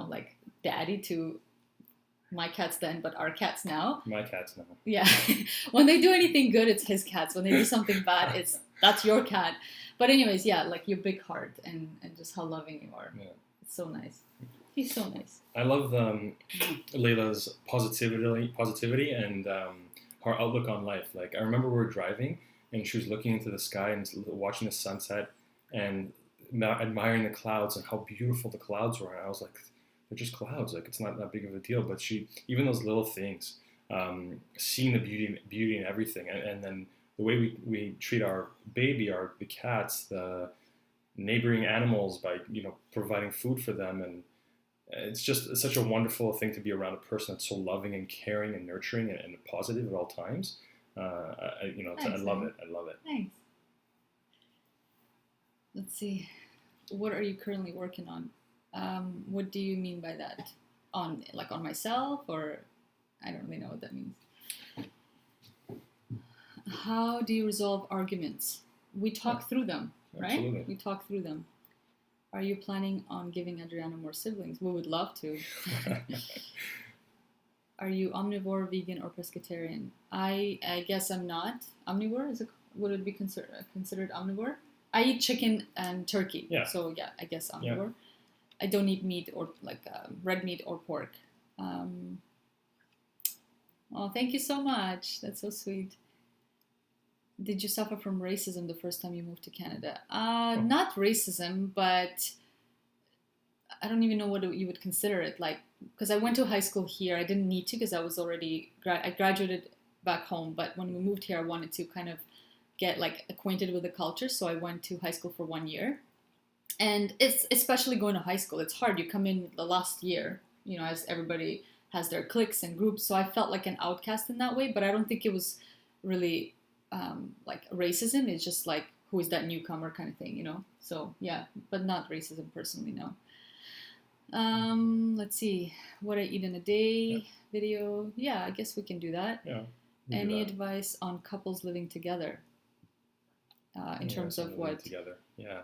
like daddy to my cats then, but our cats now. My cats now. Yeah. When they do anything good, it's his cats. When they do something bad, that's your cat. But anyways, yeah, like your big heart and just how loving you are. Yeah. So nice. He's so nice. I love Leyla's positivity and her outlook on life. Like, I remember we were driving and she was looking into the sky and watching the sunset and admiring the clouds and how beautiful the clouds were. And I was like, they're just clouds. Like, it's not that big of a deal. But even those little things, seeing the beauty in everything, and then the way we treat our baby, the cats, the neighboring animals by providing food for them, and it's just such a wonderful thing to be around a person that's so loving and caring and nurturing and positive at all times. I love it. Thanks. Let's see. What are you currently working on? What do you mean by that? On myself, or I don't really know what that means. How do you resolve arguments? We talk through them, right? Absolutely. We talk through them. Are you planning on giving Adriana more siblings? We would love to. Are you omnivore, vegan, or pescatarian? I guess I'm not. Omnivore, would it be considered omnivore? I eat chicken and turkey. Yeah. So yeah, I guess omnivore. Yeah. I don't eat meat or red meat or pork. Oh, thank you so much. That's so sweet. Did you suffer from racism the first time you moved to Canada? Not racism, but I don't even know what you would consider it. Like, because I went to high school here, I didn't need to because I was already, I graduated back home. But when we moved here, I wanted to kind of get like acquainted with the culture. So I went to high school for 1 year. And it's, especially going to high school, it's hard. You come in the last year, you know, as everybody has their cliques and groups. So I felt like an outcast in that way, but I don't think it was really like racism. It's just like, who is that newcomer kind of thing, you know? So yeah, but not racism personally, no. Let's see, what I eat in a day video. Yeah, I guess we can do that. Yeah. Any advice on couples living together? In terms of what? Together. Yeah.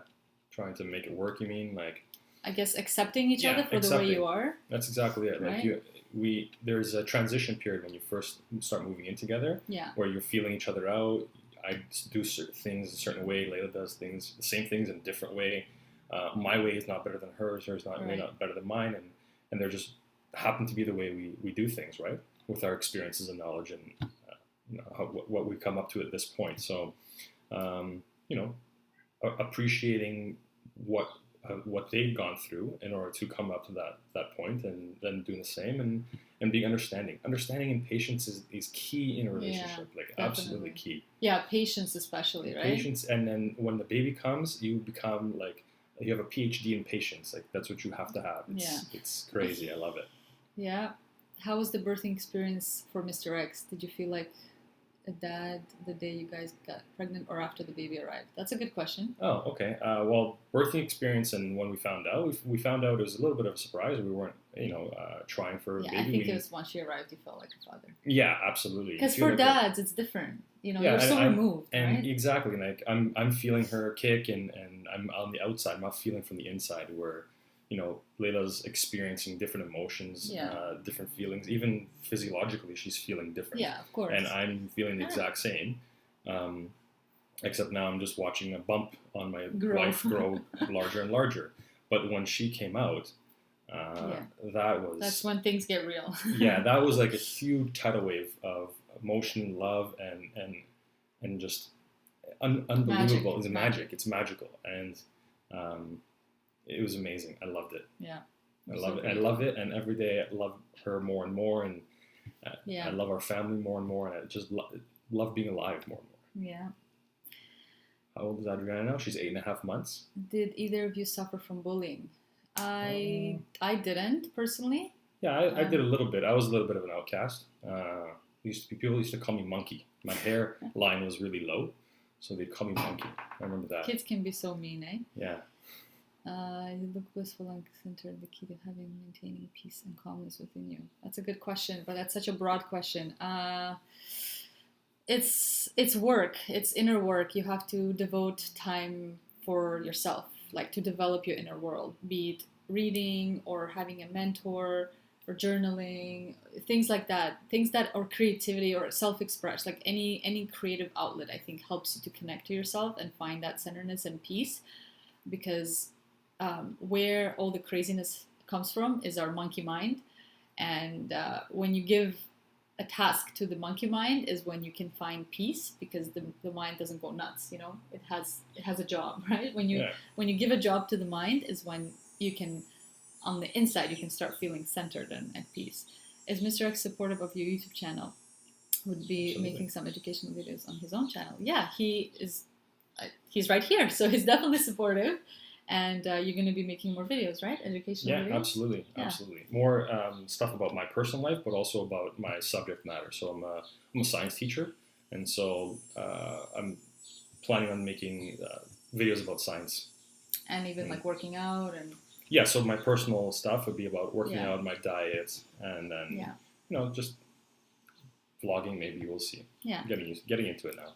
Trying to make it work, you mean? Like, I guess accepting each other for the way you are. That's exactly it. Right? Like there's a transition period when you first start moving in together. Yeah. Where you're feeling each other out. I do certain things a certain way. Leyla does the same things in a different way. My way is not better than hers. Hers not better than mine. And they're just happen to be the way we do things, right? With our experiences and knowledge and what we've come up to at this point. So, appreciating what they've gone through in order to come up to that point, and then doing the same, and being understanding. Understanding and patience is key in a relationship, like definitely. Absolutely key. Yeah, patience especially, right? Patience, and then when the baby comes, you become like, you have a PhD in patience. Like, that's what you have to have. It's crazy. I love it. Yeah. How was the birthing experience for Mr. X? Did you feel like a dad the day you guys got pregnant or after the baby arrived? That's a good question. Oh, okay. Well, birthing experience, and when we found out it was a little bit of a surprise. We weren't, trying for a baby. I think it was once she arrived, you felt like a father. Yeah, absolutely. Because for like dads, it's different. You're so removed, and right? Exactly. Like I'm feeling her kick, and I'm on the outside. I'm not feeling from the inside. Where, Leyla's experiencing different emotions, different feelings. Even physiologically, she's feeling different. Yeah, of course. And I'm feeling the exact same. Except now I'm just watching a bump on my wife grow larger and larger. But when she came out, that's when things get real. Yeah, that was like a huge tidal wave of emotion, love, and just unbelievable. It's magic. It's magical, and it was amazing. I loved it. Yeah, I love it. I love it, and every day I love her more and more, and I love our family more and more, and I just love being alive more and more. Yeah. How old is Audrina now? She's 8.5 months. Did either of you suffer from bullying? I didn't personally. Yeah, I did a little bit. I was a little bit of an outcast. People used to call me monkey. My hair line was really low, so they'd call me monkey. I remember that. Kids can be so mean, eh? Yeah. You look blissful and centered. The key to maintaining peace and calmness within you. That's a good question, but that's such a broad question. It's work. It's inner work. You have to devote time for yourself, like to develop your inner world, be it reading or having a mentor or journaling, things like that, or creativity or self-express, like any creative outlet, I think helps you to connect to yourself and find that centeredness and peace, because where all the craziness comes from is our monkey mind, and when you give a task to the monkey mind is when you can find peace, because the mind doesn't go nuts. It has a job, right? When you give a job to the mind is when you can, on the inside, you can start feeling centered and at peace. Is Mr. X supportive of your YouTube channel? Would be Absolutely. Making some educational videos on his own channel. Yeah, he is. He's right here, so he's definitely supportive. And you're going to be making more videos, right? Educational videos? Absolutely. Absolutely. More stuff about my personal life, but also about my subject matter. So I'm a science teacher, and so I'm planning on making videos about science. And even like working out and... Yeah, so my personal stuff would be about working out, my diet, and then, just vlogging, maybe we'll see. Yeah. Getting into it now.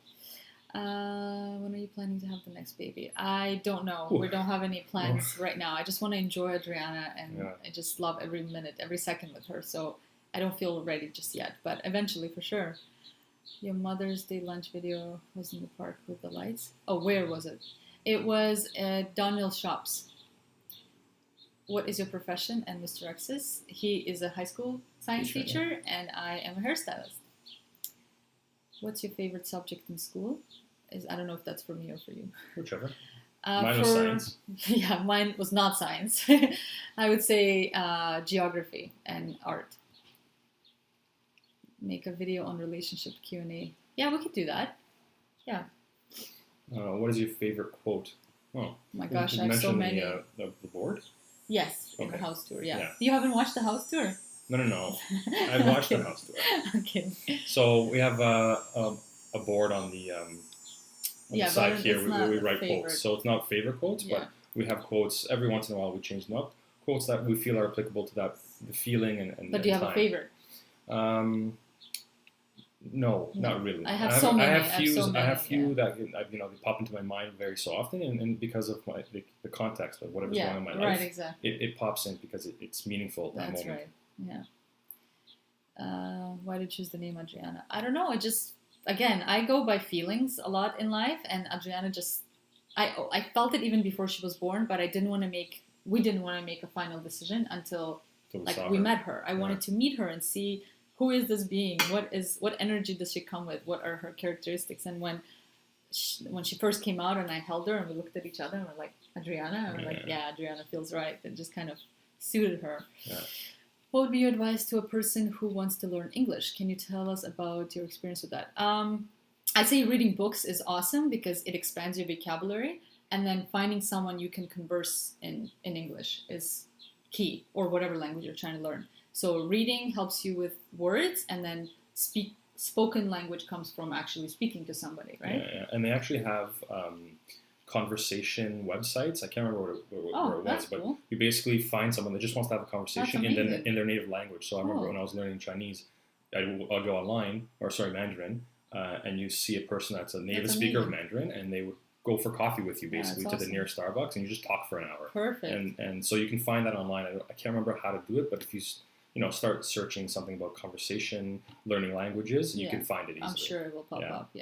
When are you planning to have the next baby? I don't know. Ooh. We don't have any plans right now. I just want to enjoy Audrina, and I just love every minute, every second with her. So I don't feel ready just yet, but eventually for sure. Your Mother's Day lunch video was in the park with the lights. Oh, where was it? It was at Donville Shops. What is your profession? And Mr. X's. He is a high school science teacher, and I am a hairstylist. What's your favorite subject in school? I don't know if that's for me or for you. Whichever. Mine was science. Yeah, mine was not science. I would say geography and art. Make a video on relationship Q&A. Yeah, we could do that. Yeah. What is your favorite quote? Oh my gosh, I have so many. The board? Yes, in the house tour, yeah. Yeah. You haven't watched the house tour? No. I've watched the house tour. Okay. So we have a board on the side here where we write quotes. So it's not favorite quotes, but we have quotes. Every once in a while we change them up. Quotes that we feel are applicable to the feeling and But do you have a favorite? No, not really. I have so many. I have few that they pop into my mind very so often, and because of the context of whatever's going on in my life, right, exactly. it pops in because it's meaningful at that moment. That's right. Yeah. Why did you choose the name Audrina? I don't know. It just, again, I go by feelings a lot in life, and Audrina just, I felt it even before she was born, but we didn't want to make a final decision until we met her. I wanted to meet her and see, who is this being? What energy does she come with? What are her characteristics? And when she first came out and I held her and we looked at each other and we're like, Audrina? And we're like, yeah, Audrina feels right. It just kind of suited her. Yeah. What would be your advice to a person who wants to learn English? Can you tell us about your experience with that? I'd say reading books is awesome because it expands your vocabulary. And then finding someone you can converse in English is key, or whatever language you're trying to learn. So reading helps you with words, and then spoken language comes from actually speaking to somebody, right? Yeah. And they actually have conversation websites. I can't remember where it was, but cool. You basically find someone that just wants to have a conversation in their native language. So I remember when I was learning Chinese, I'll go online, Mandarin, and you see a person that's a native speaker of Mandarin, and they would go for coffee with you basically to the nearest Starbucks, and you just talk for an hour. Perfect. And so you can find that online. I can't remember how to do it, but if you start searching something about conversation, learning languages, you can find it easily. I'm sure it will pop up,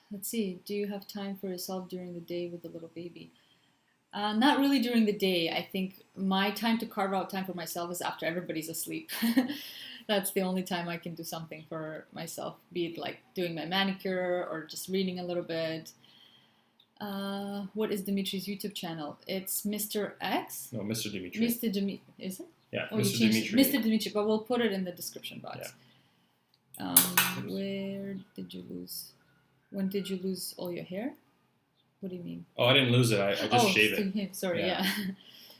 Let's see. Do you have time for yourself during the day with the little baby? Not really during the day. I think my time to carve out time for myself is after everybody's asleep. That's the only time I can do something for myself, be it like doing my manicure or just reading a little bit. What is Dimitri's YouTube channel? It's Mr. X? No, Mr. Dimitri. Mr. Dimitri, is it? Yeah, Mr. Dimitri. Mr. Dimitri, but we'll put it in the description box. Yeah. Where did you lose? When did you lose all your hair? What do you mean? Oh, I didn't lose it. I just shaved it. Him. Sorry, yeah.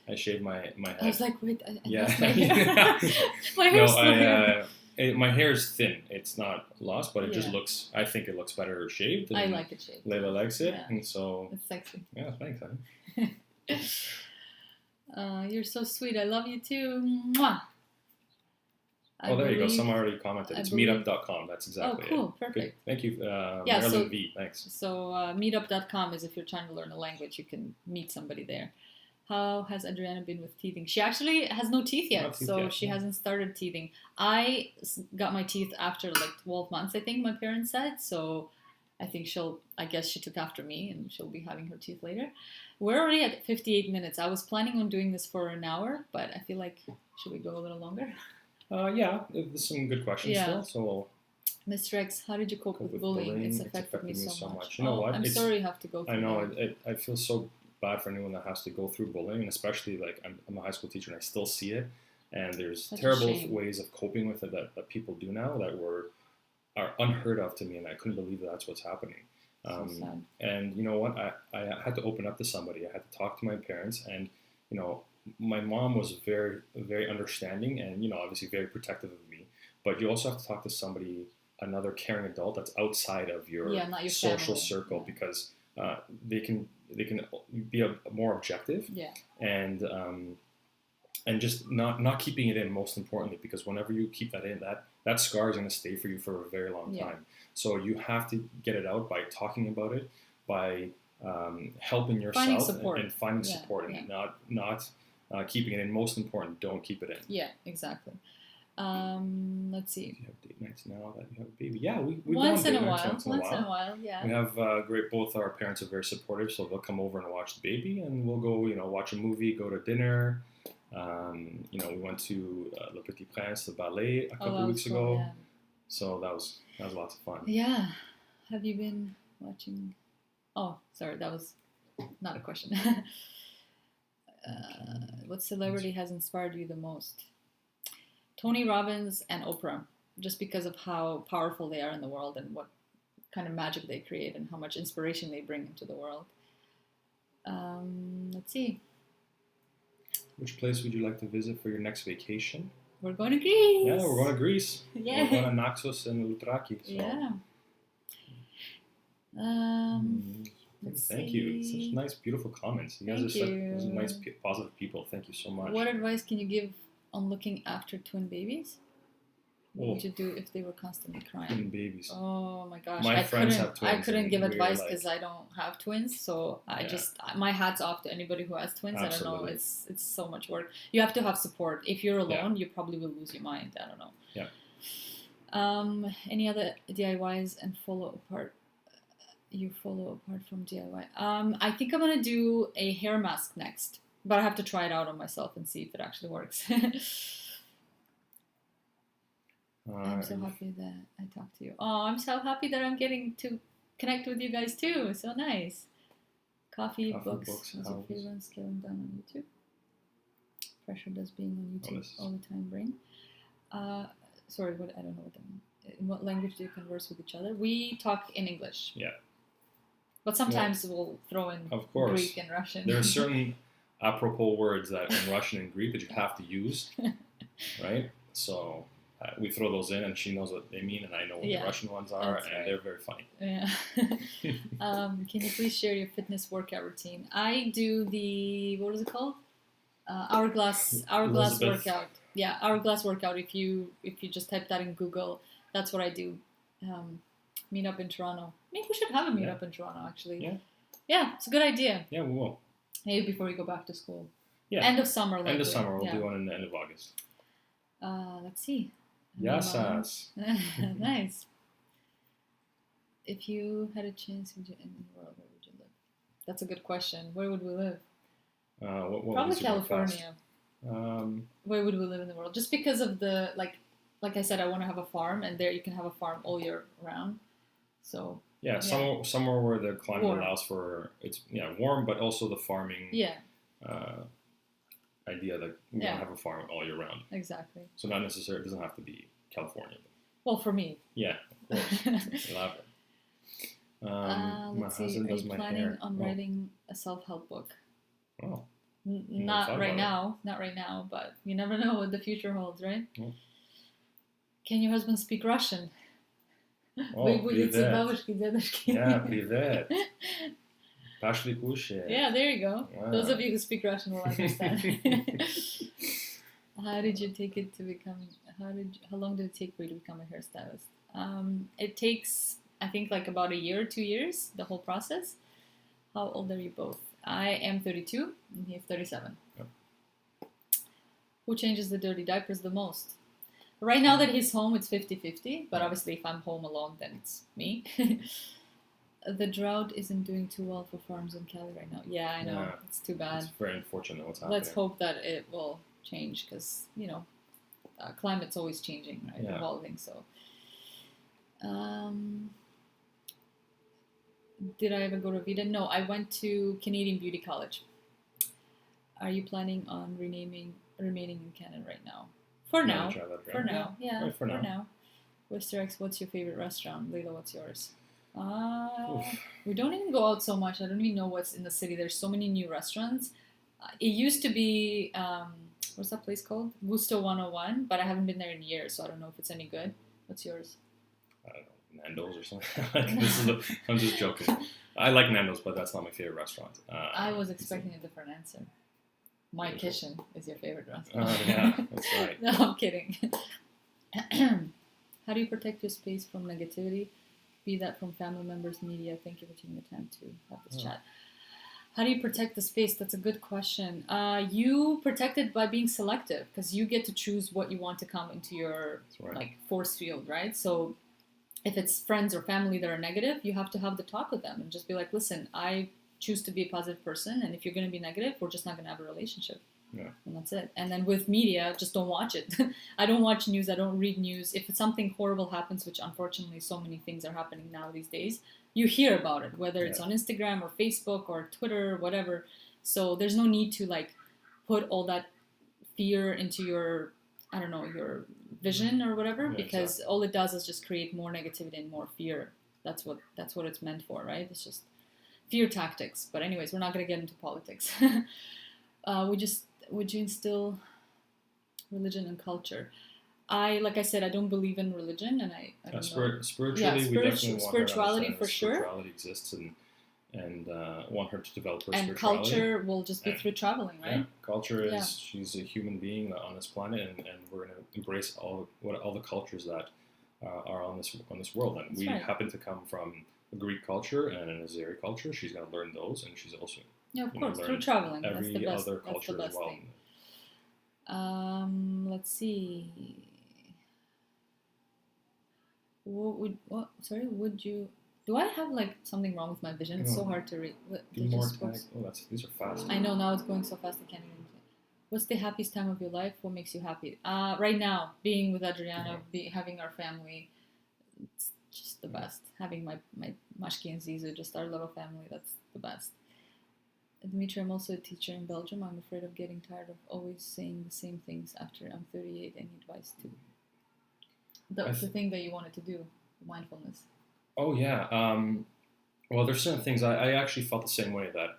I shaved my head. I was like, wait, I lost my hair. My hair is thin. It's not lost, but it just looks, I think it looks better shaved. I like it shaved. Leyla likes it, and so... It's sexy. Yeah, thanks, honey. You're so sweet. I love you too. Mwah! There you go. Someone already commented. It's meetup.com. That's exactly it. Oh, cool. Perfect. Good. Thank you, Marilyn V. Thanks. So meetup.com is if you're trying to learn a language, you can meet somebody there. How has Audrina been with teething? She actually has no teeth yet, she hasn't started teething. I got my teeth after like 12 months, I think my parents said. So I think I guess she took after me and she'll be having her teeth later. We're already at 58 minutes. I was planning on doing this for an hour, but I feel like, should we go a little longer? There's some good questions still. So Mr. X, how did you cope with bullying? It's affected me so much. You know what? I'm sorry you have to go through I know. I feel so bad for anyone that has to go through bullying, and especially like I'm a high school teacher and I still see it, and there's terrible ways of coping with it that people do now that are unheard of to me, and I couldn't believe that's what's happening. And you know what, I had to open up to somebody. I had to talk to my parents, and my mom was very, very understanding and obviously very protective of me, but you also have to talk to somebody, another caring adult that's outside of your social circle, because they can be more objective, and just not keeping it in, most importantly, because whenever you keep that in, that scar is going to stay for you for a very long time. So you have to get it out by talking about it, by helping yourself and finding support, and not keeping it in. Most important, don't keep it in. Yeah, exactly. Let's see. Do you have date nights now that you have a baby? Yeah, we once in a while. Yeah. We have both our parents are very supportive, so they'll come over and watch the baby, and we'll go, watch a movie, go to dinner. We went to Le Petit Prince, the ballet, a couple weeks ago. Yeah. So that was lots of fun. Yeah. Have you been watching? Oh, sorry, that was not a question. What celebrity has inspired you the most? Tony Robbins and Oprah, just because of how powerful they are in the world and what kind of magic they create and how much inspiration they bring into the world. Let's see. Which place would you like to visit for your next vacation? We're going to Greece. Yeah, we're going to Greece. Yeah. We're going to Naxos and Loutraki. So. Yeah. Thank you. Such nice, beautiful comments. You guys are such nice, positive people. Thank you so much. What advice can you give on looking after twin babies? What would you do if they were constantly crying? Twin babies. Oh my gosh. My friends have twins. I couldn't give advice because I don't have twins. So my hat's off to anybody who has twins. Absolutely. I don't know. It's so much work. You have to have support. If you're alone, you probably will lose your mind. I don't know. Yeah. Any other DIYs and follow apart? You follow apart from DIY. I think I'm gonna do a hair mask next, but I have to try it out on myself and see if it actually works. I'm so happy that I talked to you. Oh, I'm so happy that I'm getting to connect with you guys too. So nice. Coffee books. What's your favorite one? Scaling down on YouTube. Pressure does being on YouTube all the time bring. Sorry, I don't know what that means. In what language do you converse with each other? We talk in English. Yeah. But sometimes we'll throw in Greek and Russian. There are certain apropos words that in Russian and Greek that you have to use, right? So we throw those in, and she knows what they mean, and I know what the Russian ones are, and they're very funny. Yeah. Can you please share your fitness workout routine? I do what is it called? Hourglass workout. Yeah, hourglass workout. If you just type that in Google, that's what I do. Meet up in Toronto. Maybe we should have a meet up in Toronto, actually. Yeah. Yeah, it's a good idea. Yeah, we will. Maybe before we go back to school. Yeah. End of summer. End of summer. We'll do one in the end of August. Let's see. Yes. Nice. If you had a chance in the world, where would you live? That's a good question. Where would we live? Probably California. Where would we live in the world? Just because of the like I said, I want to have a farm, and there you can have a farm all year round. So somewhere where the climate allows for warm, but also the farming idea that we want to have a farm all year round. Exactly. So not necessarily, it doesn't have to be California. Well, for me. Yeah, of course. Elaborate. Let's see. Are you planning on writing a self-help book? Oh. Not right now, but you never know what the future holds, right? Yeah. Can your husband speak Russian? Yeah, привет. Пошли кушать. Yeah, there you go. Wow. Those of you who speak Russian will understand. How did you take it to become? How long did it take for you to become a hairstylist? It takes, I think, like about a year, 2 years, the whole process. How old are you both? I am 32 and he's 37. Yep. Who changes the dirty diapers the most? Right now that he's home, it's 50-50, but obviously if I'm home alone, then it's me. The drought isn't doing too well for farms in Cali right now. Yeah, I know. It's too bad. It's very unfortunate what's happening. Let's hope that it will change because, climate's always changing, right? Yeah. Evolving, so. Did I ever go to Vida? No, I went to Canadian Beauty College. Are you planning on remaining in Canon right now? For now. Yeah, right, for now. Mr. X, what's your favorite restaurant? Leyla, what's yours? We don't even go out so much. I don't even know what's in the city. There's so many new restaurants. It used to be, what's that place called? Gusto 101, but I haven't been there in years, so I don't know if it's any good. What's yours? I don't know, Nando's or something. I'm just joking. I like Nando's, but that's not my favorite restaurant. I was expecting a different answer. My kitchen is your favorite restaurant. Oh, yeah, that's right. No, I'm kidding. How do you protect your space from negativity? Be that from family members, media. Thank you for taking the time to have this chat. How do you protect the space? That's a good question. You protect it by being selective because you get to choose what you want to come into your force field, right? So if it's friends or family that are negative, you have to have the talk with them and just be like, listen, I choose to be a positive person, and if you're going to be negative, we're just not going to have a relationship. Yeah. And that's it. And then with media, just don't watch it. I don't watch news. I don't read news. If something horrible happens, which unfortunately so many things are happening now these days, you hear about it, whether it's on Instagram or Facebook or Twitter or whatever. So there's no need to like put all that fear into your, I don't know, your vision or whatever, because all it does is just create more negativity and more fear. That's what it's meant for, right? It's just fear tactics. But anyways, we're not going to get into politics. Would you instill religion and culture? Like I said, I don't believe in religion, and I don't know. Spiritually, we definitely want spirituality for sure. Spirituality exists, and want her to develop her and spirituality. Culture will just be through traveling, right? Yeah. Culture is she's a human being on this planet, and we're going to embrace all the cultures that are on this world. And we happen to come from a Greek culture and an Azeri culture. She's going to learn those, and she's also of course through traveling. Every that's the best, other culture that's the best as well. Thing. Let's see. Would you? Do I have like something wrong with my vision? It's so hard to read. These are fast. I know, now it's going so fast I can't even. What's the happiest time of your life? What makes you happy? Right now, being with Audrina, having our family, it's just the best. Having my Mashki and Zizu, just our little family, that's the best. Dimitri, I'm also a teacher in Belgium. I'm afraid of getting tired of always saying the same things after I'm 38. Any advice too? The thing that you wanted to do, mindfulness. Oh yeah. Well, there's certain things I actually felt the same way, that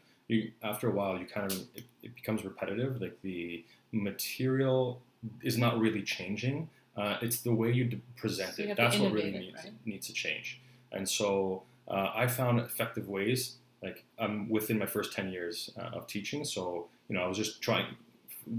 after a while you kind of it becomes repetitive. Like the material is not really changing. It's the way you present it. That's what really needs to change. And so I found effective ways. Like I'm within my first 10 years of teaching, so I was just trying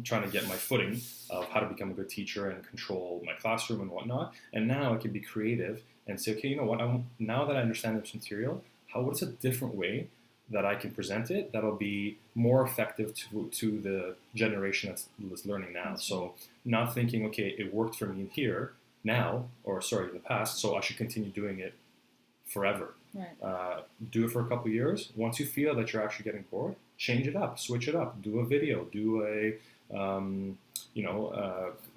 to get my footing of how to become a good teacher and control my classroom and whatnot. And now I can be creative and say, okay, you know what? Now that I understand this material, what's a different way that I can present it that'll be more effective to the generation that's learning now. So not thinking, okay, it worked for me here now, in the past, so I should continue doing it forever. Right. Do it for a couple years. Once you feel that you're actually getting bored, change it up, switch it up, do a video, do a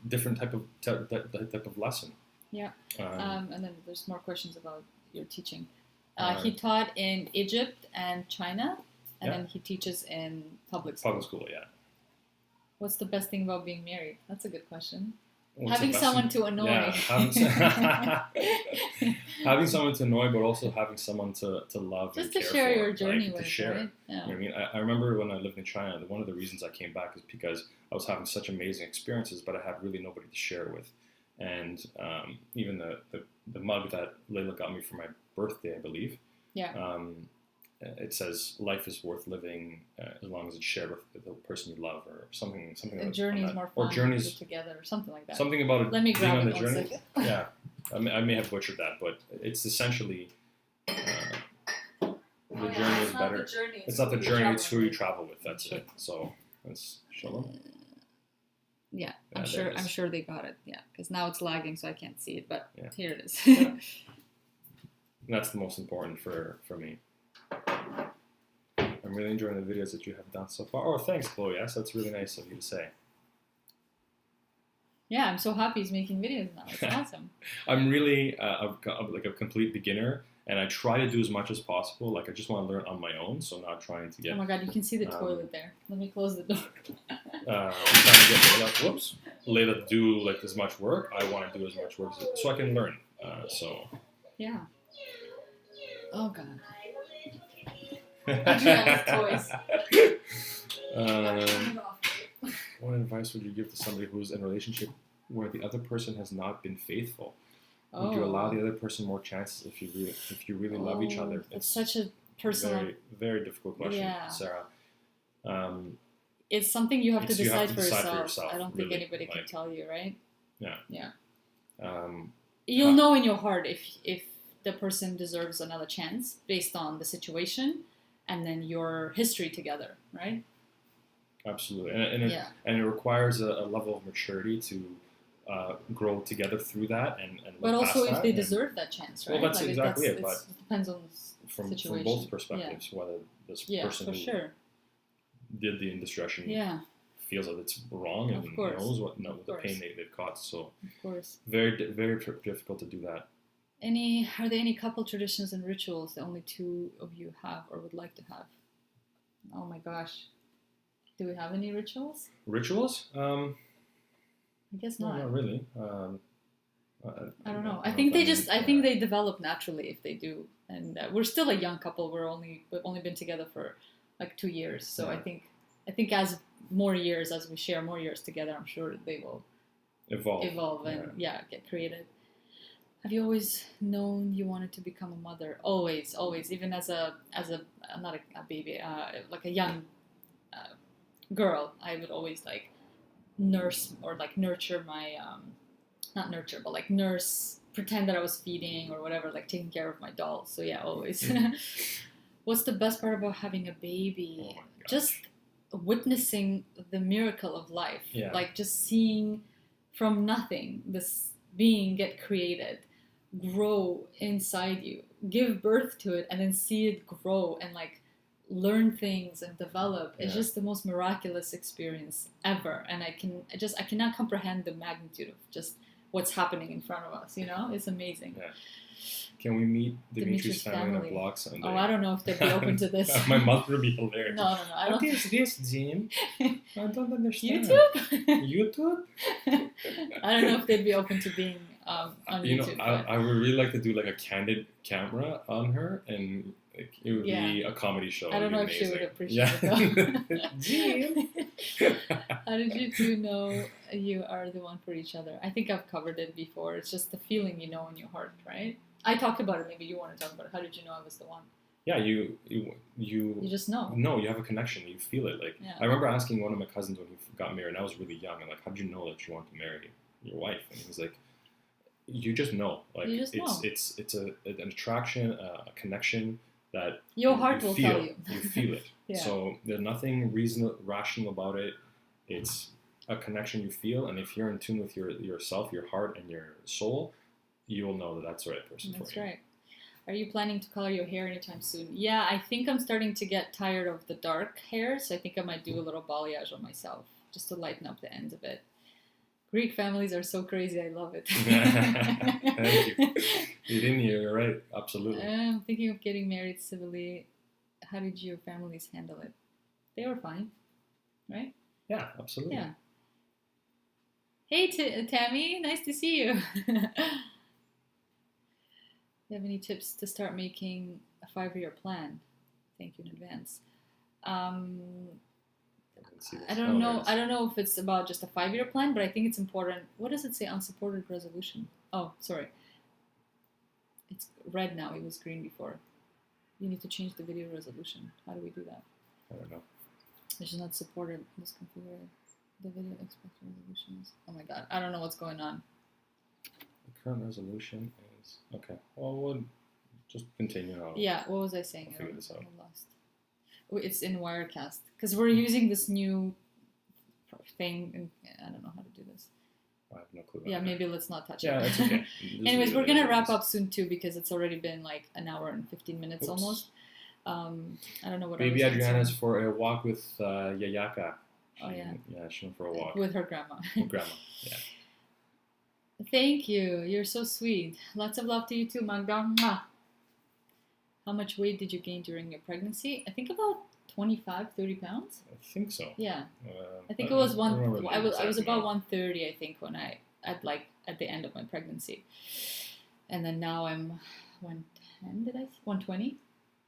different type of lesson. Yeah. And then there's more questions about your teaching. He taught in Egypt and China, and then he teaches in public school. Public school, yeah. What's the best thing about being married? That's a good question. What's having someone to annoy. Yeah, having someone to annoy, but also having someone to love just and to care share for, your journey with, to share. Right? Yeah. You know what I mean, I remember when I lived in China, one of the reasons I came back is because I was having such amazing experiences, but I had really nobody to share with. And even the mug that Leyla got me for my birthday, I believe. Yeah. It says life is worth living as long as it's shared with the person you love, or something. A journey is more fun. Or journeys together, or something like that. Something about Let me grab being on it the journey. Yeah, I may have butchered that, but it's essentially the journey is better. It's not the journey; it's who you travel with. That's it. So let's show them. Yeah, I'm sure they got it. Yeah, because now it's lagging, so I can't see it. But here it is. That's the most important for me. I'm really enjoying the videos that you have done so far. Oh, thanks, Chloe. Yes, that's really nice of you to say. Yeah, I'm so happy he's making videos now. It's awesome. I'm really like a complete beginner, and I try to do as much as possible. Like I just want to learn on my own, so not trying to get. Oh my God, you can see the toilet there. Let me close the door. I'm trying to get Leyla to do like as much work. I want to do as much work so I can learn. Yeah. Oh God. Toys. What advice would you give to somebody who's in a relationship where the other person has not been faithful? Would you allow the other person more chances if you really love each other? It's such a personal, very, very difficult question, Sarah. It's something you have to decide for yourself. yourself. I don't think really, anybody can tell you, right? Yeah. Yeah. You'll know in your heart if the person deserves another chance based on the situation and then your history together, right? Absolutely, and it requires a level of maturity to grow together through that and but also if they deserve that chance, right? Well, that's exactly it. But it depends on the situation. From both perspectives, whether this person who did the indiscretion feels that it's wrong and Of course. knows what Of the course. pain they've caused. So Of course. very difficult to do that. Are there any couple traditions and rituals that only two of you have or would like to have? Oh my gosh. Do we have any rituals? Rituals? I guess No, not. not really. I don't know. I I think they don't- I think they develop naturally if they do. And we're still a young couple. We've only been together for like 2 years. So Yeah. I think as we share more years together, I'm sure they will evolve and get created. Have you always known you wanted to become a mother? Always. Even as a not a baby, like a young girl, I would always like nurse or like nurture my not nurture, but like nurse, pretend that I was feeding or whatever, like taking care of my doll. So yeah, always. What's the best part about having a baby? Oh my gosh. Just witnessing the miracle of life. Yeah. Like just seeing from nothing this being get created, grow inside you, give birth to it, and then see it grow and like learn things and develop. It's just the most miraculous experience ever. And I cannot comprehend the magnitude of just what's happening in front of us, you know? It's amazing. Yeah. Can we meet Dimitri's Dimitri's family on a family. blog someday? Oh, I don't know if they'd be open to this. My mother would be hilarious. No, I don't. What is this, Jim? I don't understand. YouTube? YouTube? I don't know if they'd be open to being on YouTube. I would really like to do like a candid camera on her, and like, it would be a comedy show. I don't know It'd be if she would amazing. appreciate it though. Jim. How did you two know you are the one for each other? I think I've covered it before. It's just the feeling you know in your heart, right? I talked about it. Maybe you want to talk about it. How did you know I was the one? Yeah, you just know. No, you have a connection. You feel it. Like Yeah. I remember asking one of my cousins when he got married, and I was really young, and like, how did you know that you want to marry your wife? And he was like, you just know. Like You just know. it's an attraction, a connection that Your heart will feel. tell you. You feel it. Yeah. So there's nothing rational about it. It's a connection you feel, and if you're in tune with yourself, your heart, and your soul, you'll know that that's the right person for you. That's right. Are you planning to color your hair anytime soon? Yeah, I think I'm starting to get tired of the dark hair, so I think I might do a little balayage on myself just to lighten up the ends of it. Greek families are so crazy. I love it. Thank you. You didn't hear, you're right. Absolutely. I'm thinking of getting married civilly. How did your families handle it? They were fine, right? Yeah, absolutely. Yeah. Hey, Tammy. Nice to see you. Do you have any tips to start making a 5-year plan? Thank you in advance. I don't know. I don't know if it's about just a 5-year plan, but I think it's important. What does it say? Unsupported resolution. Oh, sorry. It's red now. It was green before. You need to change the video resolution. How do we do that? I don't know. This is not supported. Let's configure the video expected resolutions. Oh my god. I don't know what's going on. The current resolution is okay. Well, we'll just continue. Yeah. What was I saying? I'll figure this out. I lost. It's in Wirecast because we're using this new thing, and I don't know how to do this. I have no clue. Yeah, maybe let's not touch Yeah, it. it's okay. Anyways, we're gonna wrap up soon too because it's already been like an hour and 15 minutes almost. I don't know what. Baby I was Audrina's answering. for a walk with Yayaka. Oh yeah. Yeah, she went for a walk With her grandma. with grandma. Yeah. Thank you. You're so sweet. Lots of love to you too, Magda. Mwah. How much weight did you gain during your pregnancy? I think about 25, 30 pounds. I think so. Yeah. I think it was I remember I was exact about amount. 130, I think, when at the end of my pregnancy. And then now I'm 110, 120?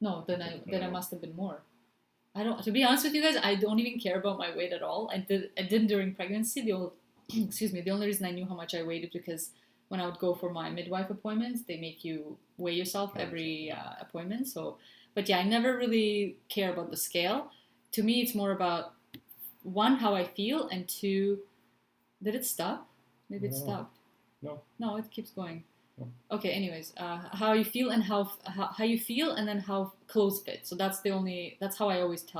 No, then I must have been more. To be honest with you guys, I don't even care about my weight at all. I didn't during pregnancy. The only reason I knew how much I weighed is because when I would go for my midwife appointments, they make you weigh yourself every appointment. So, but yeah, I never really care about the scale. To me, it's more about, one, how I feel, and two, did it stop? Maybe it stopped. No, it keeps going. No. Okay, anyways, how you feel and how you feel, and then how clothes fit. So that's how I always that's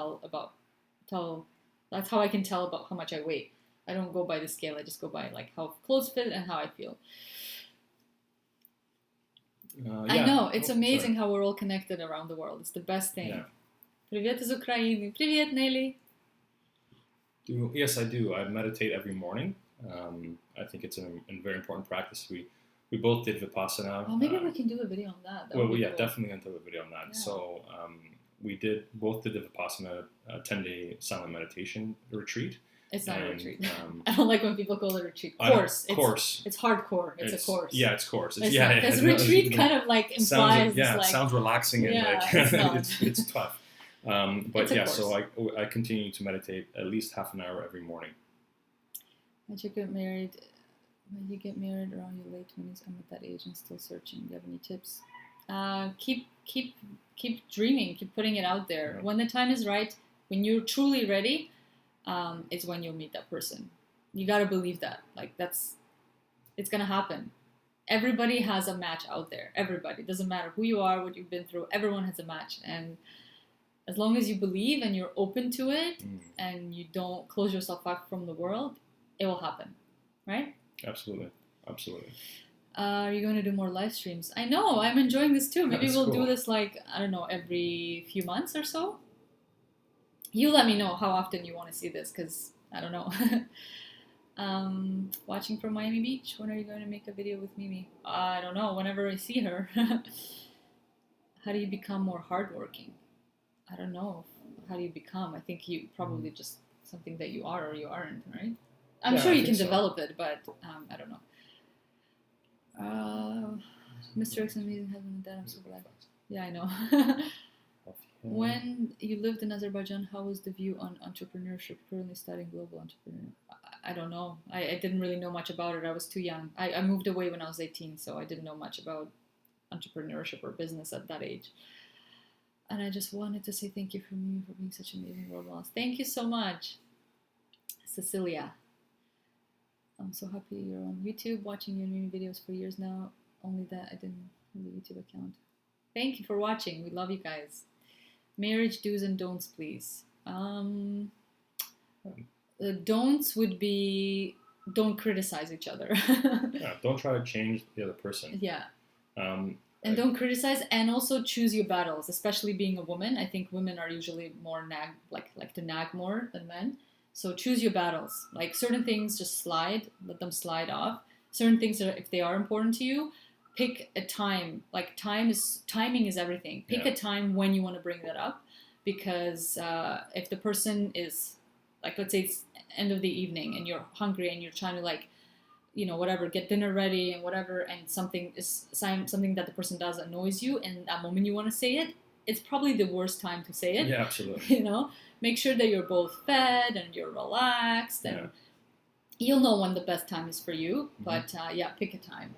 how I can tell about how much I weigh. I don't go by the scale, I just go by like how clothes fit and how I feel. I know, it's amazing how we're all connected around the world. It's the best thing. Yeah. Привет из Украины. Привет, Nelly. Yes, I do. I meditate every morning. I think it's a very important practice. We both did Vipassana. Oh, maybe we can do a video on that. That Well, would be yeah, cool. definitely going to do a video on that. Yeah. So we both did the Vipassana 10-day silent meditation retreat. It's not a And, retreat. I don't like when people call it a retreat. Course. It's hardcore. It's a course. Yeah, it's course. It's not, because retreat kind of like implies sounds relaxing and like it's tough. But yeah, so I continue to meditate at least half an hour every morning. When you get married around your late 20s, I'm at that age and still searching. Do you have any tips? Keep dreaming. Keep putting it out there. Yeah. When the time is right, when you're truly ready, is when you'll meet that person. You gotta believe that. Like it's gonna happen. Everybody has a match out there. Everybody. Doesn't matter who you are, what you've been through. Everyone has a match, and as long as you believe and you're open to it, and you don't close yourself off from the world, it will happen, right? Absolutely. Are you going to do more live streams? I know, I'm enjoying this too. Maybe we'll do this like, I don't know, every few months or so. You let me know how often you want to see this, because I don't know. Watching from Miami Beach. When are you going to make a video with Mimi? I don't know, whenever I see her. How do you become more hardworking? I don't know. How do you become? I think you probably just something that you are or you aren't, right? I'm sure you can develop it, but I don't know. Mr. X, amazing husband and dad. I'm so glad. Yeah, I know. When you lived in Azerbaijan, how was the view on entrepreneurship? Currently studying global entrepreneur. I don't know. I didn't really know much about it. I was too young. I moved away when I was 18, so I didn't know much about entrepreneurship or business at that age. And I just wanted to say thank you for me for being such an amazing role model. Thank you so much, Cecilia. I'm so happy you're on YouTube, watching your new videos for years now. Only that I didn't have a YouTube account. Thank you for watching. We love you guys. Marriage do's and don'ts, please. The don'ts would be don't criticize each other. Yeah, don't try to change the other person. Yeah. And don't criticize, and also choose your battles, especially being a woman. I think women are usually more like to nag more than men. So choose your battles. Like certain things, just let them slide off. Certain things, if they are important to you, pick a time. Like timing is everything. Pick a time when you want to bring that up, because if the person is like, let's say it's end of the evening and you're hungry and you're trying to whatever, get dinner ready and whatever, and something that the person does annoys you, and that moment you want to say it, it's probably the worst time to say it. Yeah, absolutely. Make sure that you're both fed and you're relaxed, and you'll know when the best time is for you. But pick a time,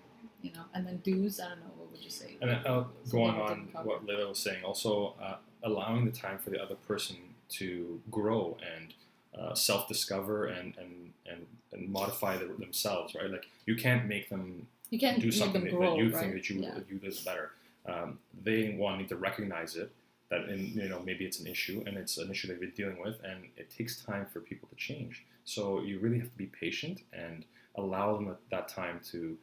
and then do's, I don't know, what would you say? And going on what Leyla was saying, also allowing the time for the other person to grow and self-discover and modify themselves, right? Like you can't make them do something that you think that you do better. They need to recognize it, that maybe it's an issue, and it's an issue they've been dealing with, and it takes time for people to change. So you really have to be patient and allow them that time to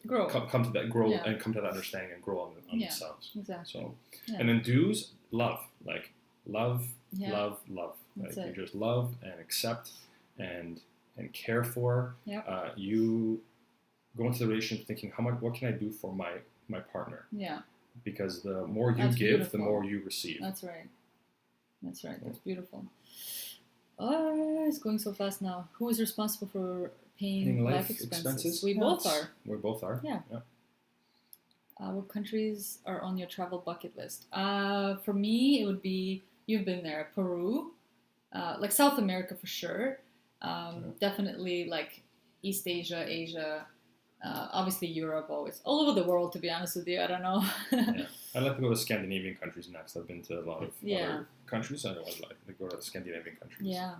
grow, come to that and come to that understanding and grow on themselves. Exactly. So and then do's, love. Love. Like you just love and accept and care for. You go into the relationship thinking, what can I do for my partner? Yeah. Because the more you give, the more you receive. That's right. That's beautiful. Oh, it's going so fast now. Who is responsible for paying life expenses? We both are. We both are. Yeah. What countries are on your travel bucket list? For me, it would be, you've been there, Peru, like South America for sure. Definitely like East Asia, obviously Europe, always all over the world, to be honest with you. I don't know. I'd like to go to Scandinavian countries next. I've been to a lot of other countries. I'd like to go to the Scandinavian countries. Yeah.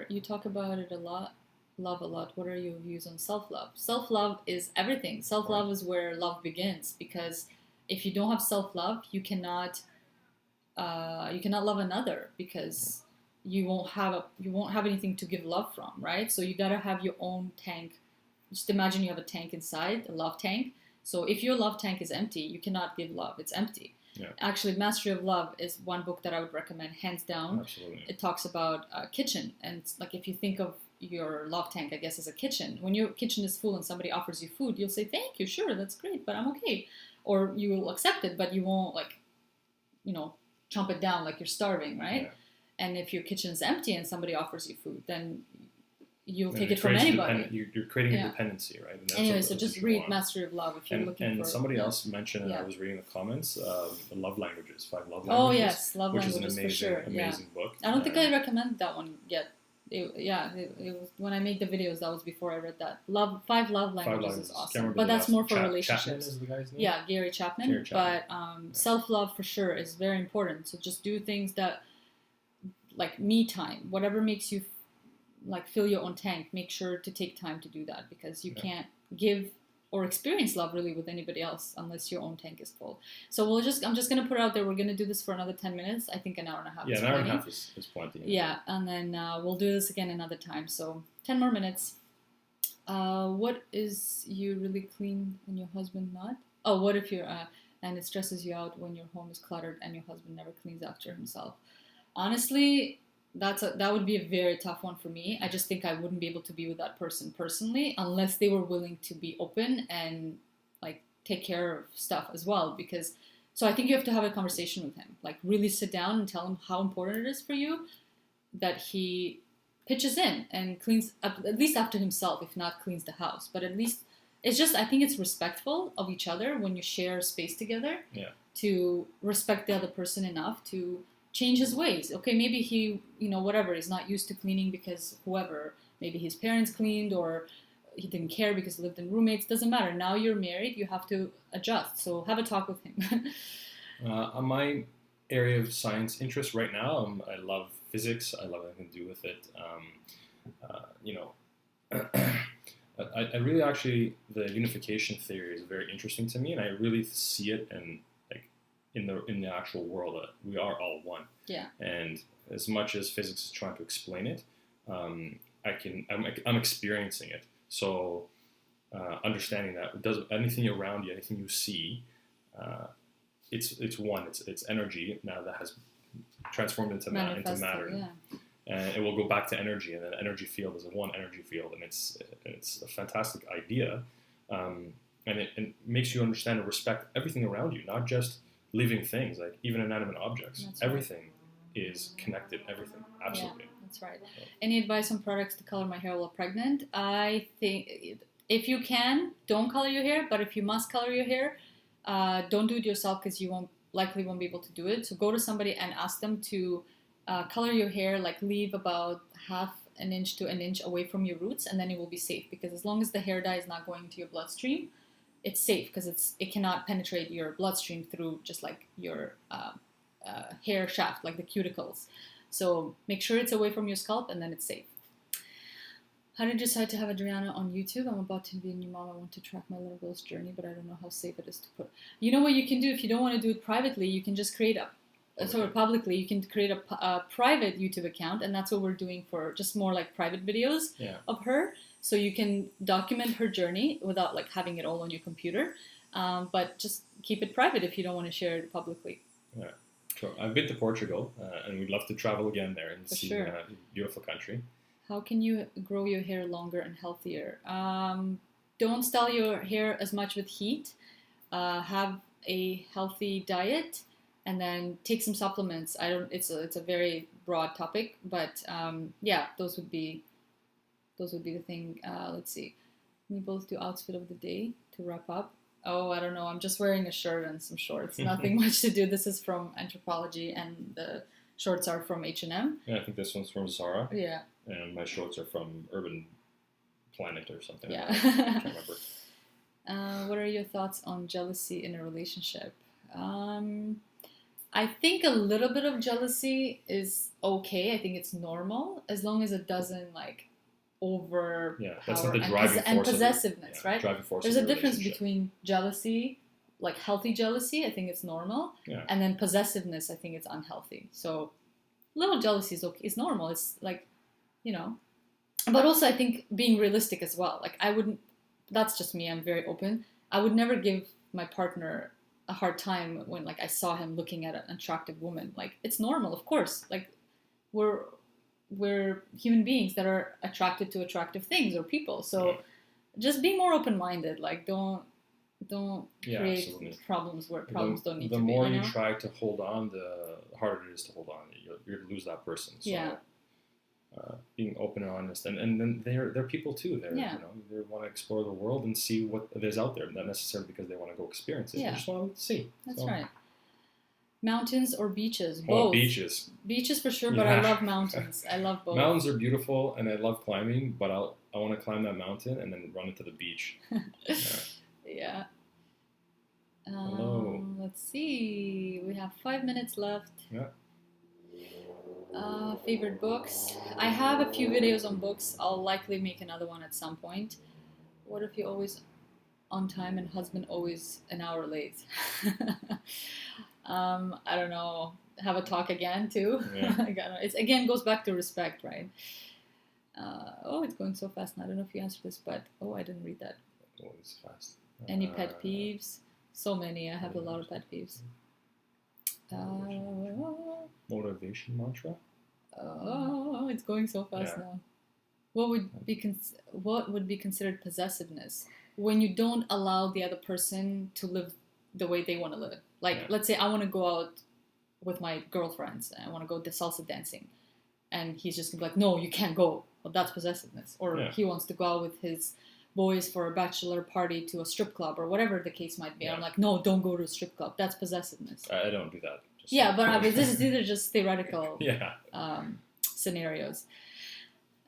You talk about it a lot, love a lot. What are your views on self-love? Self-love is everything. Self-love is where love begins, because if you don't have self-love, you cannot love another, because you won't have anything to give love from, right? So you gotta have your own tank. Just imagine you have a tank inside, a love tank. So if your love tank is empty, you cannot give love. It's empty. Actually, Mastery of Love is one book that I would recommend, hands down. Absolutely. It talks about kitchen, and it's like if you think of your love tank, I guess, as a kitchen. When your kitchen is full and somebody offers you food, you'll say, thank you, sure, that's great, but I'm okay. Or you will accept it, but you won't, like, you know, chomp it down like you're starving, right? Yeah. And if your kitchen is empty and somebody offers you food, then you'll And take it it from creates anyway. you're creating a dependency, right? And Anyway, what- so that's just what you read want. Mastery of Love if you're looking for... And somebody else mentioned, and I was reading the comments, the love languages, 5 love languages. Oh, yes, Love which Languages, is an amazing, for sure. amazing book. I don't think I recommended that one yet. It was when I made the videos, that was before I read that. 5 Love Languages is awesome. But that's more for relationships. Chapman is the guy's name? Yeah, Gary Chapman. But self-love for sure is very important. So just do things that, like me time, whatever makes you like fill your own tank, make sure to take time to do that, because you can't give or experience love really with anybody else unless your own tank is full. So I'm just going to put it out there, we're going to do this for another 10 minutes. I think an hour and a half. Yeah, an hour and a half is plenty. Yeah, and then we'll do this again another time. So 10 more minutes. What is you really clean and your husband not? Oh, what if you're, and it stresses you out when your home is cluttered and your husband never cleans after himself? Honestly, that would be a very tough one for me. I just think I wouldn't be able to be with that person personally unless they were willing to be open and like take care of stuff as well. Because so I think you have to have a conversation with him, like really sit down and tell him how important it is for you that he pitches in and cleans up, at least after himself, if not cleans the house. But at least it's just, I think it's respectful of each other when you share space together to respect the other person enough to change his ways. Okay, maybe he, whatever, he's not used to cleaning because maybe his parents cleaned, or he didn't care because he lived in roommates. Doesn't matter. Now you're married, you have to adjust. So have a talk with him. On my area of science interest right now, I love physics. I love everything to do with it. I really actually, the unification theory is very interesting to me, and I really see it in the actual world that we are all one. Yeah. And as much as physics is trying to explain it, I'm experiencing it. So understanding that it does anything around you, anything you see, it's one. It's energy now that has transformed into matter. Yeah. And it will go back to energy, and then the energy field is one energy field, and it's a fantastic idea, and it makes you understand and respect everything around you, not just living things, like even inanimate objects. That's everything is connected. Everything, absolutely. Yeah, that's right. Any advice on products to color my hair while pregnant? I think if you can, don't color your hair. But if you must color your hair, don't do it yourself because you likely won't be able to do it. So go to somebody and ask them to color your hair, like leave about half an inch to an inch away from your roots, and then it will be safe. Because as long as the hair dye is not going to your bloodstream, it's safe because it cannot penetrate your bloodstream through just like your hair shaft, like the cuticles. So make sure it's away from your scalp, and then it's safe. How did you decide to have Audrina on YouTube? I'm about to be a new mom. I want to track my little girl's journey, but I don't know how safe it is to put. You know what you can do if you don't want to do it privately? You can just create publicly. You can create a private YouTube account, and that's what we're doing for just more like private videos of her. So you can document her journey without like having it all on your computer, but just keep it private if you don't want to share it publicly. Yeah, sure. I've been to Portugal, and we'd love to travel again there and see a beautiful country. How can you grow your hair longer and healthier? Don't style your hair as much with heat. Have a healthy diet, and then take some supplements. It's a very broad topic, but those would be the thing. Let's see. Can we both do outfit of the day to wrap up? Oh, I don't know. I'm just wearing a shirt and some shorts. Nothing much to do. This is from Anthropology, and the shorts are from H&M. Yeah, I think this one's from Zara. Yeah. And my shorts are from Urban Planet or something. Yeah. I can't remember. What are your thoughts on jealousy in a relationship? I think a little bit of jealousy is okay. I think it's normal as long as it doesn't like overpower. Yeah, that's not the driving force. And possessiveness, right? Driving force. There's a difference between jealousy, like healthy jealousy. I think it's normal, and then possessiveness. I think it's unhealthy. So, little jealousy is okay. It's normal. It's like, but also I think being realistic as well. Like I wouldn't. That's just me. I'm very open. I would never give my partner a hard time when like I saw him looking at an attractive woman. Like it's normal, of course. Like we're human beings that are attracted to attractive things or people. So just be more open-minded. Like don't create absolutely. problems where problems don't need the to be. more you try to hold on, the harder it is to hold on. You're going to lose that person. So being open and honest, and then they're people too. They want to explore the world and see what there's out there. Not necessarily because they want to go experience it. They just want to see. That's right. Mountains or beaches? Oh, both. Beaches for sure, but I love mountains. I love both. Mountains are beautiful, and I love climbing, but I want to climb that mountain and then run into the beach. Yeah. Hello. Let's see. We have 5 minutes left. Yeah. Favorite books? I have a few videos on books. I'll likely make another one at some point. What if you're always on time and husband always an hour late? I don't know. Have a talk again too. Yeah. It again goes back to respect, right? It's going so fast now. I don't know if you answered this, but I didn't read that. Oh, it's fast. Any pet peeves? So many. I have a lot of pet peeves. Motivation mantra. It's going so fast now. What would be considered possessiveness when you don't allow the other person to live the way they want to live? Like, let's say I want to go out with my girlfriends and I want to go to salsa dancing, and he's just gonna be like, "No, you can't go." Well, that's possessiveness. Or he wants to go out with his boys for a bachelor party to a strip club or whatever the case might be. I'm like, "No, don't go to a strip club." That's possessiveness. I don't do that. These are just theoretical scenarios.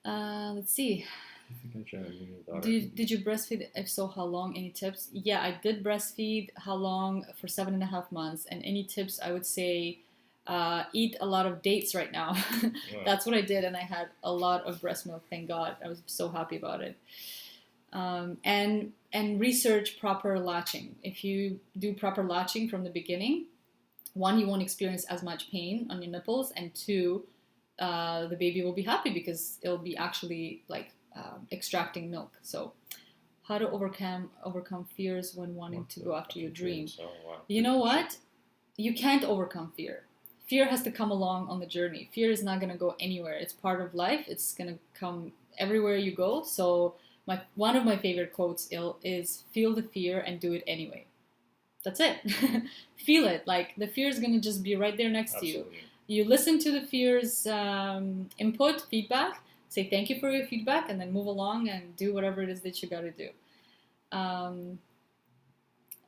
Let's see. Did you breastfeed? If so, how long? Any tips? Yeah, I did breastfeed. How long? For 7.5 months. And any tips? I would say eat a lot of dates right now. That's what I did, and I had a lot of breast milk. Thank God. I was so happy about it. And research proper latching. If you do proper latching from the beginning, 1, you won't experience as much pain on your nipples, and 2, the baby will be happy because it'll be actually like extracting milk. So how to overcome fears when wanting to go after your dream. You know what? You can't overcome fear. Fear has to come along on the journey. Fear is not going to go anywhere. It's part of life. It's going to come everywhere you go. So one of my favorite quotes is feel the fear and do it anyway. That's it. Feel it. Like the fear is going to just be right there next to you. You listen to the fear's input, feedback, say thank you for your feedback, and then move along and do whatever it is that you got to do.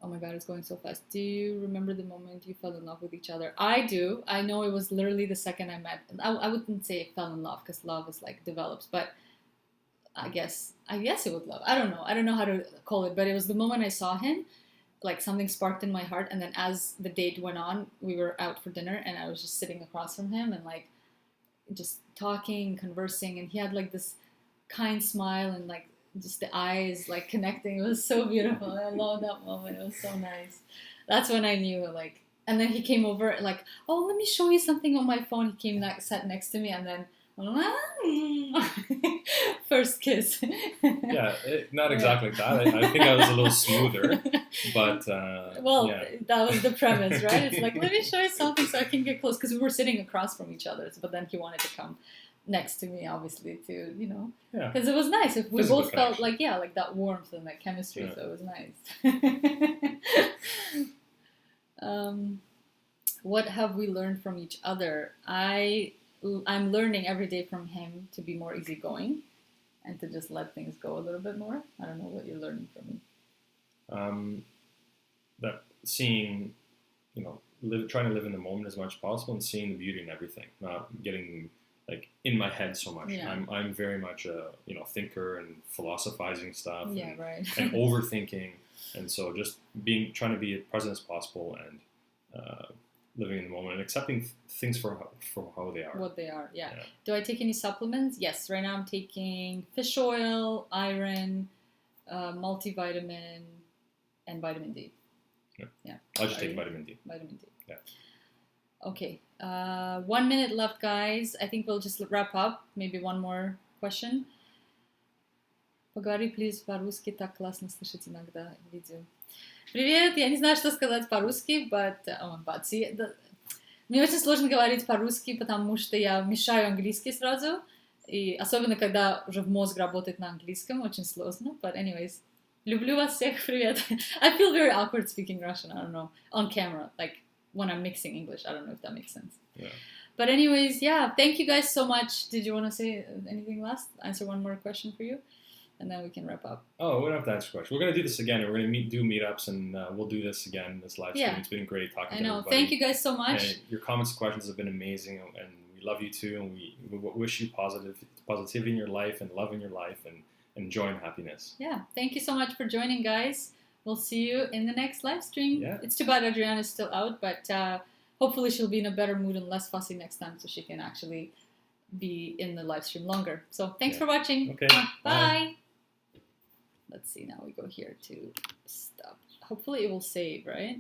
Oh my God, it's going so fast. Do you remember the moment you fell in love with each other? I do. I know it was literally the second I met. I wouldn't say fell in love because love is like develops, but I guess it was love. I don't know. I don't know how to call it, but it was the moment I saw him. Like something sparked in my heart, and then as the date went on, we were out for dinner, and I was just sitting across from him and like just talking, conversing, and he had like this kind smile and like just the eyes like connecting. It was so beautiful. I love that moment. It was so nice. That's when I knew like. And then he came over like, "Oh, let me show you something on my phone." He came sat next to me, and then first kiss. Not exactly like that. I think I was a little smoother, but that was the premise, right? It's like, let me show you something so I can get close, because we were sitting across from each other. But then he wanted to come next to me, obviously, to because it was nice. If we both felt like that warmth and that chemistry, so it was nice. What have we learned from each other? I'm learning every day from him to be more easygoing and to just let things go a little bit more. I don't know what you're learning from me. That seeing, trying to live in the moment as much as possible and seeing the beauty in everything, not getting like in my head so much. Yeah. I'm very much a thinker and philosophizing stuff. Yeah, right. And overthinking, and so just trying to be as present as possible and living in the moment and accepting things for how they are. What they are, yeah. Do I take any supplements? Yes. Right now I'm taking fish oil, iron, multivitamin, and vitamin D. Yeah. I'll just take vitamin D. Vitamin D. Yeah. Okay. 1 minute left, guys. I think we'll just wrap up. Maybe one more question. Поговори, please, по-русски, так классно слышать иногда видео. Привет, я не знаю, что сказать по-русски, мне очень сложно говорить по-русски, потому что я мешаю английский сразу, и особенно когда уже в мозг работает на английском, очень сложно. But anyways, люблю вас всех, привет. I feel very awkward speaking Russian, I don't know, on camera, like when I'm mixing English, I don't know if that makes sense. Yeah. But anyways, yeah, thank you guys so much. Did you want to say anything last? Answer one more question for you, and then we can wrap up. Oh, we don't have to answer questions. We're going to do this again. We're going to do meetups, and we'll do this again, this live stream. Yeah. It's been great talking to I know. everybody. Thank you guys so much. And your comments and questions have been amazing, and we love you too, and we wish you positivity in your life and love in your life and joy and happiness. Yeah, thank you so much for joining, guys. We'll see you in the next live stream. Yeah. It's too bad Audrina is still out, but hopefully she'll be in a better mood and less fussy next time so she can actually be in the live stream longer. So thanks for watching. Okay. Bye. Let's see, now we go here to stop. Hopefully it will save, right?